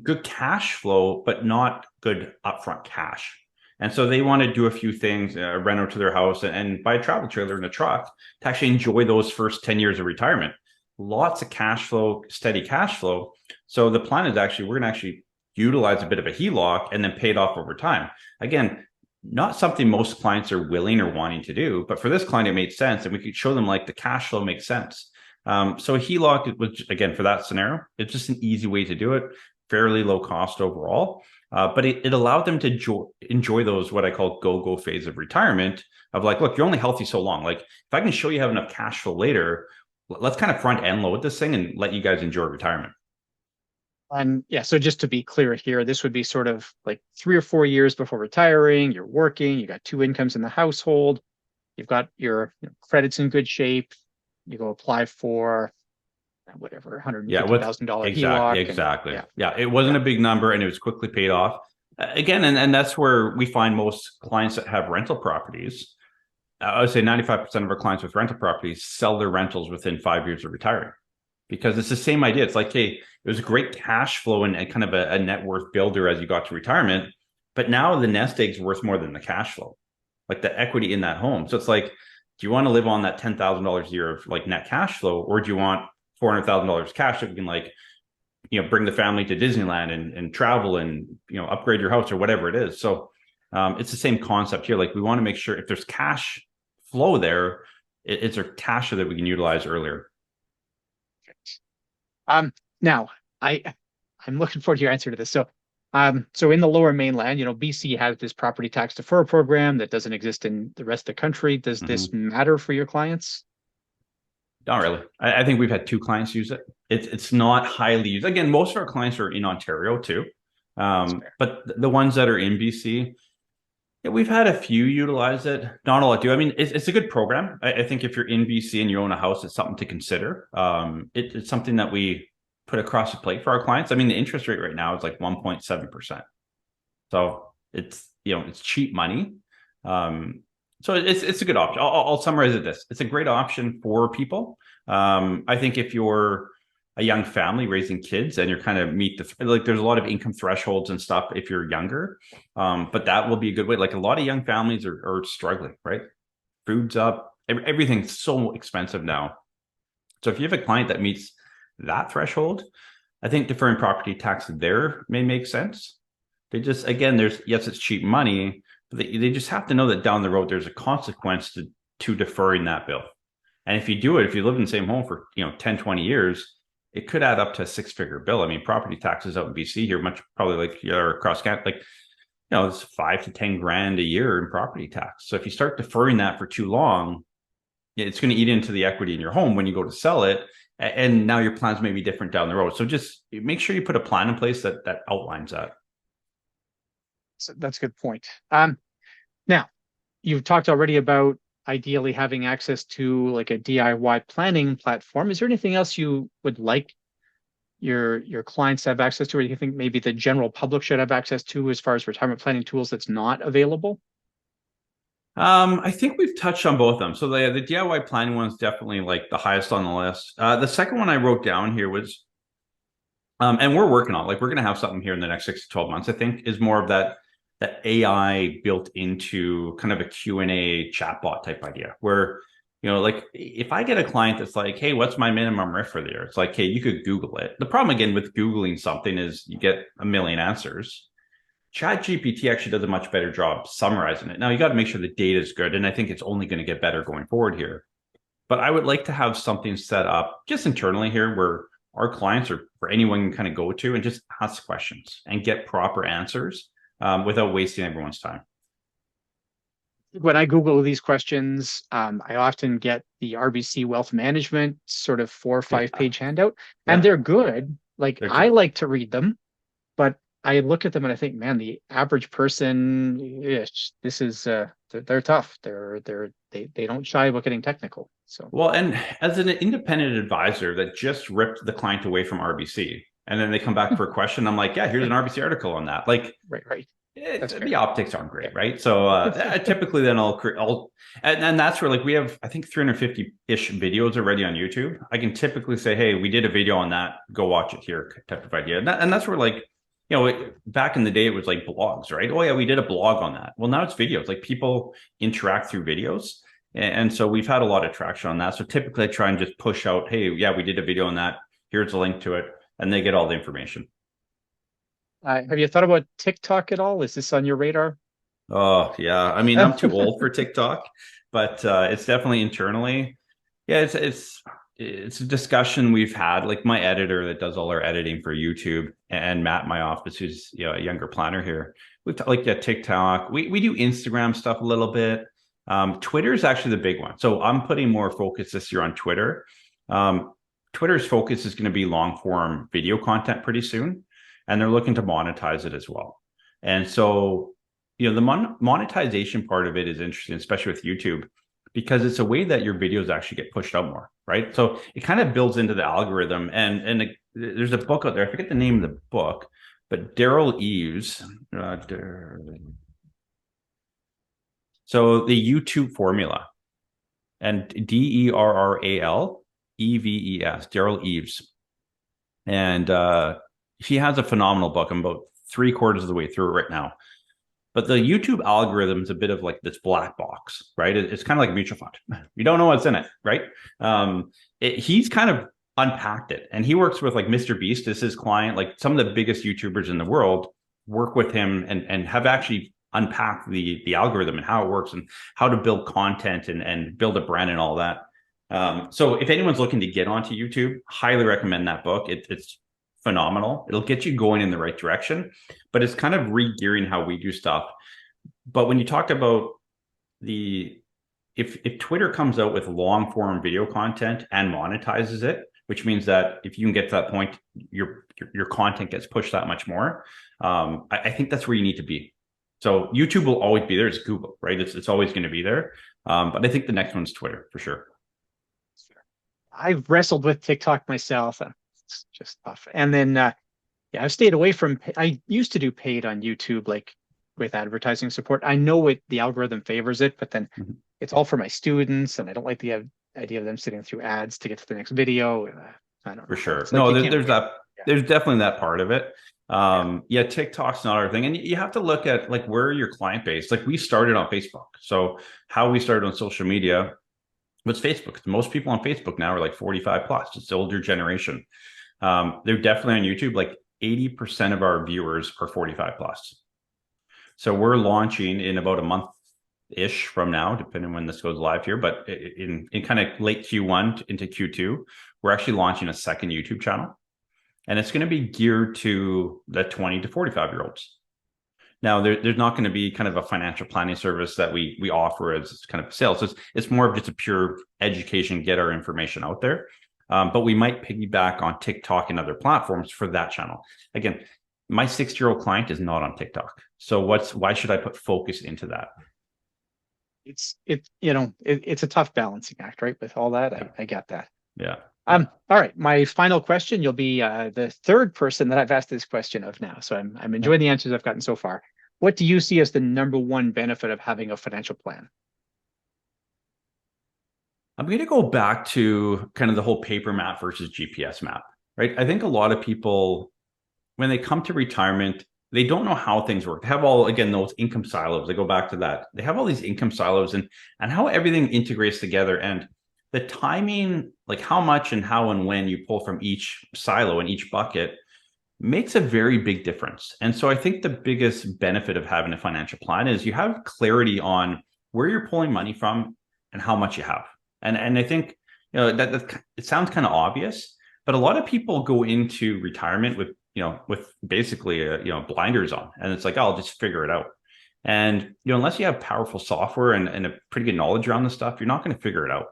Good cash flow, but not good upfront cash. And so they want to do a few things, rent out to their house and buy a travel trailer and a truck to actually enjoy those first 10 years of retirement. Lots of cash flow, steady cash flow. So the plan is we're going to utilize a bit of a HELOC and then pay it off over time. Again, not something most clients are willing or wanting to do, but for this client, it made sense. And we could show them like the cash flow makes sense. So a HELOC was, again, for that scenario, it's just an easy way to do it, fairly low cost overall. But it allowed them to enjoy those, what I call go phase of retirement, of like, look, you're only healthy so long. Like if I can show you have enough cash flow later, let's kind of front end load this thing and let you guys enjoy retirement. And so just to be clear here, this would be sort of like 3 or 4 years before retiring. You're working, you got 2 incomes in the household, you've got your credits in good shape. You go apply for whatever $150,000 HELOC. Exactly. It wasn't a big number, and it was quickly paid off. Again, and that's where we find most clients that have rental properties. I would say 95% of our clients with rental properties sell their rentals within 5 years of retiring, because it's the same idea. It's like, hey, it was great cash flow and kind of a net worth builder as you got to retirement, but now the nest egg's worth more than the cash flow, like the equity in that home. So it's like, do you want to live on that $10,000 a year of like net cash flow, or do you want $400,000 cash that you can bring the family to Disneyland and travel and upgrade your house or whatever it is? So it's the same concept here. Like we want to make sure if there's cash flow there, it's a cash that we can utilize earlier. Now I'm looking forward to your answer to this. So in the Lower Mainland, BC has this property tax deferral program that doesn't exist in the rest of the country. Does this matter for your clients? Not really. I think we've had 2 clients use it. It's not highly used. Again, most of our clients are in Ontario too. But the ones that are in BC, we've had a few utilize it. Not all do. I mean, it's a good program. I think if you're in BC and you own a house, it's something to consider. It's something that we put across the plate for our clients. I mean, the interest rate right now is like 1.7%. So it's cheap money. So it's a good option. I'll summarize it this. It's a great option for people. I think if you're a young family raising kids and you're kind of there's a lot of income thresholds and stuff if you're younger, but that will be a good way. Like a lot of young families are struggling, right? Food's up, everything's so expensive now. So if you have a client that meets that threshold, I think deferring property tax there may make sense. They just, again, it's cheap money, but they just have to know that down the road, there's a consequence to deferring that bill. And if you live in the same home for 10, 20 years, it could add up to a 6-figure bill. I mean, property taxes out in BC here, much probably like across Canada, like it's 5 to 10 grand a year in property tax. So if you start deferring that for too long, it's going to eat into the equity in your home when you go to sell it. And now your plans may be different down the road. So just make sure you put a plan in place that outlines that. So that's a good point. Now, you've talked already about ideally having access to like a DIY planning platform. Is there anything else you would like your clients to have access to, or do you think maybe the general public should have access to as far as retirement planning tools that's not available? I think we've touched on both of them. So the DIY planning one is definitely like the highest on the list. The second one I wrote down here was, and we're working on, like, we're going to have something here in the next 6 to 12 months, I think, is more of that AI built into kind of a Q&A chatbot type idea where, like if I get a client that's like, hey, what's my minimum RIF for the year? It's like, hey, you could Google it. The problem again with Googling something is you get a million answers. ChatGPT actually does a much better job summarizing it. Now you got to make sure the data is good. And I think it's only going to get better going forward here. But I would like to have something set up just internally here where our clients or for anyone can kind of go to and just ask questions and get proper answers without wasting everyone's time. When I Google these questions, I often get the RBC Wealth Management sort of 4 or 5 page handout, and they're good. Like I like to read them, but I look at them and I think, man, the average person, this is they're tough. They don't shy about getting technical. So well, and as an independent advisor that just ripped the client away from RBC, and then they come back for a question, I'm like, yeah, here's an RBC article on that. Like, right. The optics aren't great, right? So typically then and that's where like we have, I think 350-ish videos already on YouTube. I can typically say, hey, we did a video on that. Go watch it here type of idea. And that's where like, back in the day, it was like blogs, right? Oh yeah, we did a blog on that. Well, now it's videos. Like people interact through videos. And so we've had a lot of traction on that. So typically I try and just push out, hey, yeah, we did a video on that. Here's a link to it. And they get all the information. Have you thought about TikTok at all? Is this on your radar? Oh, yeah. I mean, I'm too old for TikTok, but it's definitely internally. Yeah, it's a discussion we've had. Like my editor that does all our editing for YouTube and Matt in my office, who's a younger planner here. We've like TikTok. We do Instagram stuff a little bit. Twitter is actually the big one. So I'm putting more focus this year on Twitter. Twitter's focus is going to be long form video content pretty soon. And they're looking to monetize it as well. And so, the monetization part of it is interesting, especially with YouTube, because it's a way that your videos actually get pushed out more, right? So it kind of builds into the algorithm. And there's a book out there, I forget the name of the book, but Daryl Eves. So the YouTube formula, and DERRALEVES, Daryl Eves. And he has a phenomenal book. I'm about 3/4 of the way through it right now. But the YouTube algorithm is a bit of like this black box, right? It's kind of like a mutual fund. You don't know what's in it, right? He's kind of unpacked it. And he works with like Mr. Beast as his client. Like some of the biggest YouTubers in the world work with him and have actually unpacked the algorithm and how it works and how to build content and build a brand and all that. So if anyone's looking to get onto YouTube, highly recommend that book. It's phenomenal. It'll get you going in the right direction, but it's kind of re-gearing how we do stuff. But when you talk about if Twitter comes out with long form video content and monetizes it, which means that if you can get to that point, your content gets pushed that much more. I think that's where you need to be. So YouTube will always be there. It's Google, right? It's always going to be there. But I think the next one's Twitter for sure. I've wrestled with TikTok myself. It's just tough. And then, I've stayed away from. I used to do paid on YouTube, like with advertising support. I know the algorithm favors it, but then it's all for my students, and I don't like the idea of them sitting through ads to get to the next video. I don't know. For sure. Like no, there's that. Yeah. There's definitely that part of it. TikTok's not our thing, and you have to look at like where your client base. Like we started on Facebook, so how we started on social media was Facebook. Most people on Facebook now are like 45 plus. It's the older generation. They're definitely on YouTube. Like 80% of our viewers are 45 plus. So we're launching in about a month-ish from now, depending on when this goes live here. But in kind of late Q1 into Q2, we're actually launching a second YouTube channel. And it's going to be geared to the 20 to 45-year-olds. Now, there's not going to be kind of a financial planning service that we offer as kind of sales. It's more of just a pure education, get our information out there. But we might piggyback on TikTok and other platforms for that channel. Again, my 6-year-old client is not on TikTok. So why should I put focus into that? It's a tough balancing act, right? With all that, yeah. I get that. Yeah. All right. My final question. You'll be the third person that I've asked this question of now. So I'm enjoying the answers I've gotten so far. What do you see as the number one benefit of having a financial plan? I'm going to go back to kind of the whole paper map versus GPS map, right? I think a lot of people, when they come to retirement, they don't know how things work. They have all, again, those income silos. They go back to that. They have all these income silos and how everything integrates together. And the timing, like how much and how and when you pull from each silo and each bucket makes a very big difference. And so I think the biggest benefit of having a financial plan is you have clarity on where you're pulling money from and how much you have. And I think, that it sounds kind of obvious, but a lot of people go into retirement with basically blinders on, and it's like, oh, I'll just figure it out. And unless you have powerful software and a pretty good knowledge around the stuff, you're not going to figure it out.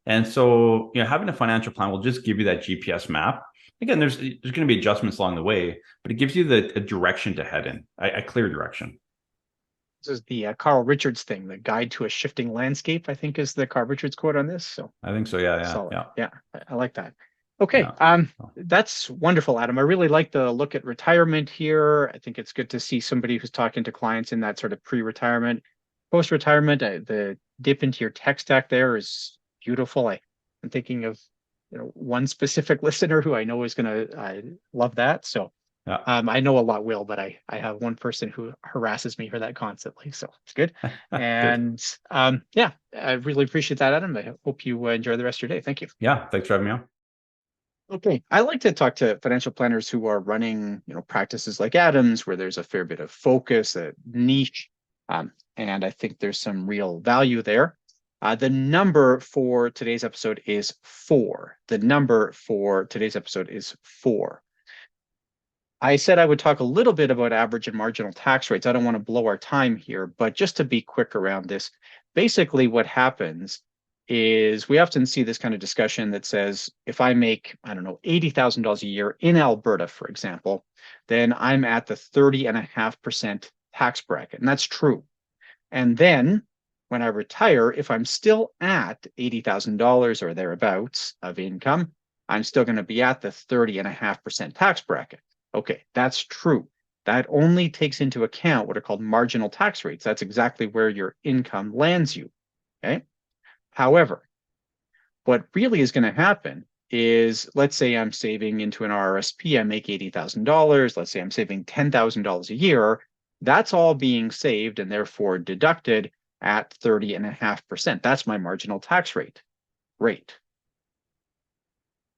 And so having a financial plan will just give you that GPS map. Again, there's going to be adjustments along the way, but it gives you a direction to head in, a clear direction. This is the Carl Richards thing, the guide to a shifting landscape, I think is the Carl Richards quote on this. So I think so. Yeah. I like that. Okay. Yeah. That's wonderful, Adam. I really like the look at retirement here. I think it's good to see somebody who's talking to clients in that sort of pre-retirement, post-retirement. The dip into your tech stack there is beautiful. I'm thinking of one specific listener who I know is going to love that. So yeah. I know a lot will, but I have one person who harasses me for that constantly. So it's good. And good. I really appreciate that, Adam. I hope you enjoy the rest of your day. Thank you. Yeah. Thanks for having me on. Okay. I like to talk to financial planners who are running, practices like Adam's, where there's a fair bit of focus, a niche. And I think there's some real value there. The number for today's episode is 4. The number for today's episode is 4. I said I would talk a little bit about average and marginal tax rates. I don't want to blow our time here, but just to be quick around this, basically what happens is we often see this kind of discussion that says, if I make, $80,000 a year in Alberta, for example, then I'm at the 30.5% tax bracket. And that's true. And then when I retire, if I'm still at $80,000 or thereabouts of income, I'm still going to be at the 30.5% tax bracket. Okay, that's true. That only takes into account what are called marginal tax rates. That's exactly where your income lands you. Okay. However, what really is going to happen is, let's say I'm saving into an RRSP, I make $80,000. Let's say I'm saving $10,000 a year. That's all being saved and therefore deducted at 30.5%. That's my marginal tax rate.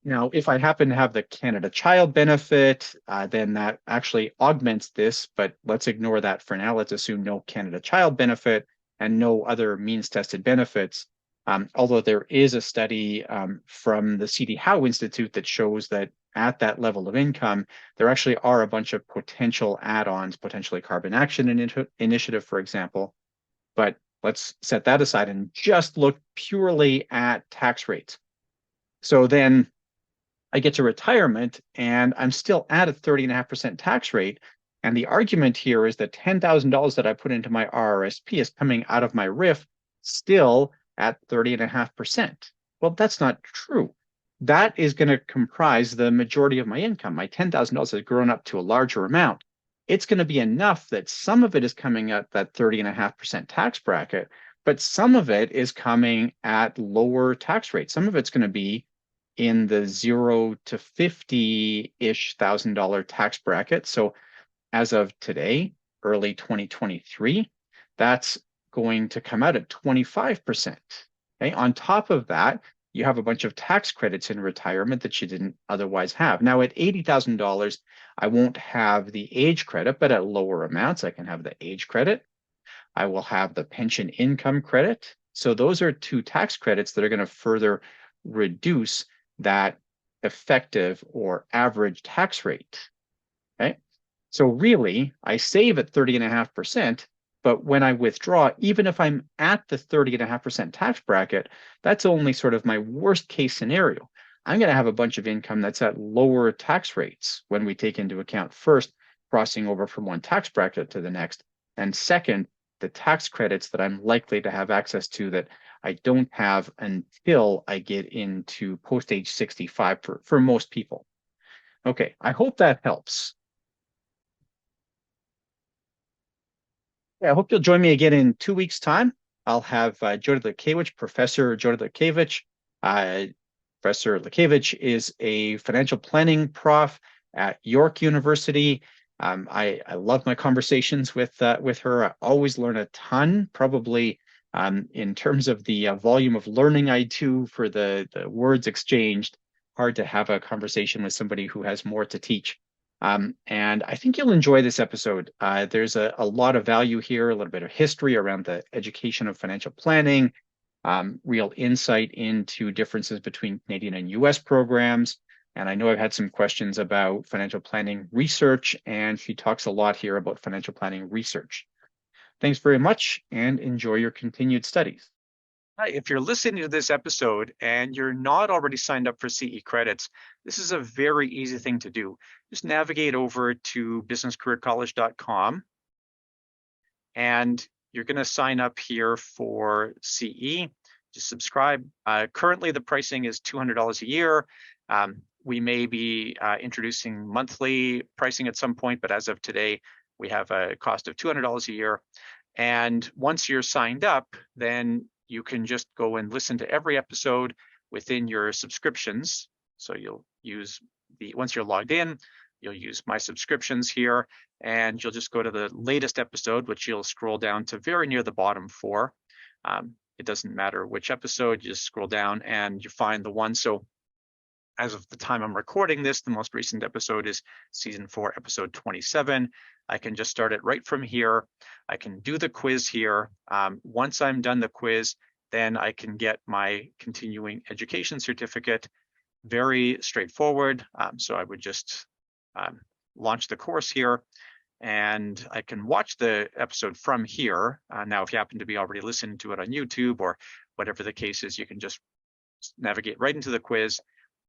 Now, if I happen to have the Canada Child benefit, then that actually augments this, but let's ignore that for now. Let's assume no Canada Child benefit and no other means-tested benefits. Although there is a study from the C.D. Howe Institute that shows that at that level of income, there actually are a bunch of potential add-ons, potentially Carbon Action Initiative, for example. But let's set that aside and just look purely at tax rates. So then I get to retirement and I'm still at a 30.5% tax rate. And the argument here is that $10,000 that I put into my RRSP is coming out of my RIF still at 30.5%. Well, that's not true. That is going to comprise the majority of my income. My $10,000 has grown up to a larger amount. It's going to be enough that some of it is coming at that 30.5% tax bracket, but some of it is coming at lower tax rates. Some of it's going to be in the $0 to $50-ish thousand tax bracket. So as of today, early 2023, that's going to come out at 25%. Okay. On top of that, you have a bunch of tax credits in retirement that you didn't otherwise have. Now at $80,000, I won't have the age credit, but at lower amounts, I can have the age credit. I will have the pension income credit. So those are 2 tax credits that are going to further reduce that effective or average tax rate. Okay. So really, I save at 30.5%, but when I withdraw, even if I'm at the 30.5% tax bracket, that's only sort of my worst case scenario. I'm going to have a bunch of income that's at lower tax rates when we take into account, first, crossing over from one tax bracket to the next, and second, the tax credits that I'm likely to have access to that I don't have until I get into post age 65 for most people. Okay, I hope that helps. Yeah, I hope you'll join me again in 2 weeks' time. I'll have Jody Lukevich, Professor Jody Lukevich. Professor Lukevich is a financial planning prof at York University. I love my conversations with her. I always learn a ton, probably in terms of the volume of learning I do for the words exchanged. Hard to have a conversation with somebody who has more to teach. And I think you'll enjoy this episode. There's a lot of value here, a little bit of history around the education of financial planning, real insight into differences between Canadian and US programs. And I know I've had some questions about financial planning research, and she talks a lot here about financial planning research. Thanks very much, and enjoy your continued studies. Hi, if you're listening to this episode and you're not already signed up for CE credits, this is a very easy thing to do. Just navigate over to businesscareercollege.com and you're going to sign up here for CE. Just subscribe. Currently, the pricing is $200 a year. We may be introducing monthly pricing at some point, but as of today, we have a cost of $200 a year. And once you're signed up, then you can just go and listen to every episode within your subscriptions. So you'll use once you're logged in, you'll use my subscriptions here, and you'll just go to the latest episode, which you'll scroll down to very near the bottom for. It doesn't matter which episode, you just scroll down and you find the one. So as of the time I'm recording this, the most recent episode is season 4, episode 27. I can just start it right from here. I can do the quiz here. Once I'm done the quiz, then I can get my continuing education certificate. Very straightforward. So I would just launch the course here, and I can watch the episode from here. Now, if you happen to be already listening to it on YouTube or whatever the case is, you can just navigate right into the quiz.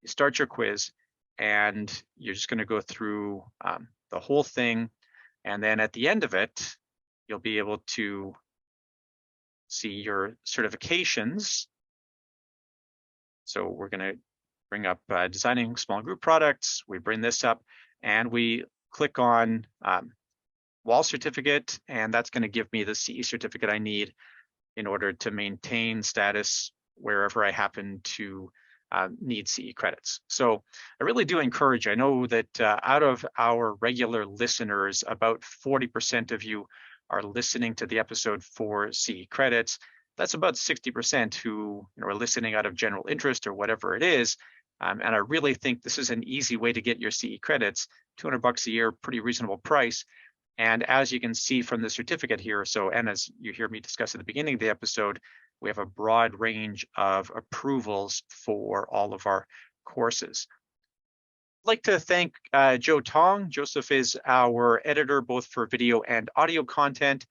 You start your quiz, and you're just going to go through the whole thing. And then at the end of it, you'll be able to see your certifications. So we're going to bring up designing small group products. We bring this up and we click on wall certificate, and that's going to give me the CE certificate I need in order to maintain status wherever I happen to need CE credits. So I really do encourage, I know that out of our regular listeners, about 40% of you are listening to the episode for CE credits. That's about 60% who are listening out of general interest or whatever it is. And I really think this is an easy way to get your CE credits, $200 a year, pretty reasonable price. And as you can see from the certificate here, and as you hear me discuss at the beginning of the episode, we have a broad range of approvals for all of our courses. I'd like to thank Joe Tong. Joseph is our editor, both for video and audio content.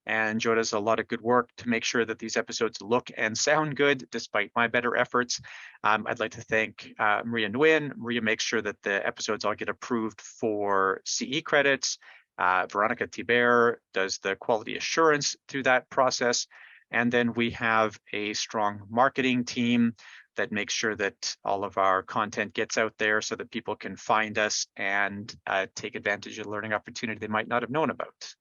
And Joe does a lot of good work to make sure that these episodes look and sound good, despite my better efforts. I'd like to thank Maria Nguyen. Maria makes sure that the episodes all get approved for CE credits. Veronica Thibert does the quality assurance through that process. And then we have a strong marketing team that makes sure that all of our content gets out there so that people can find us and take advantage of the learning opportunity they might not have known about.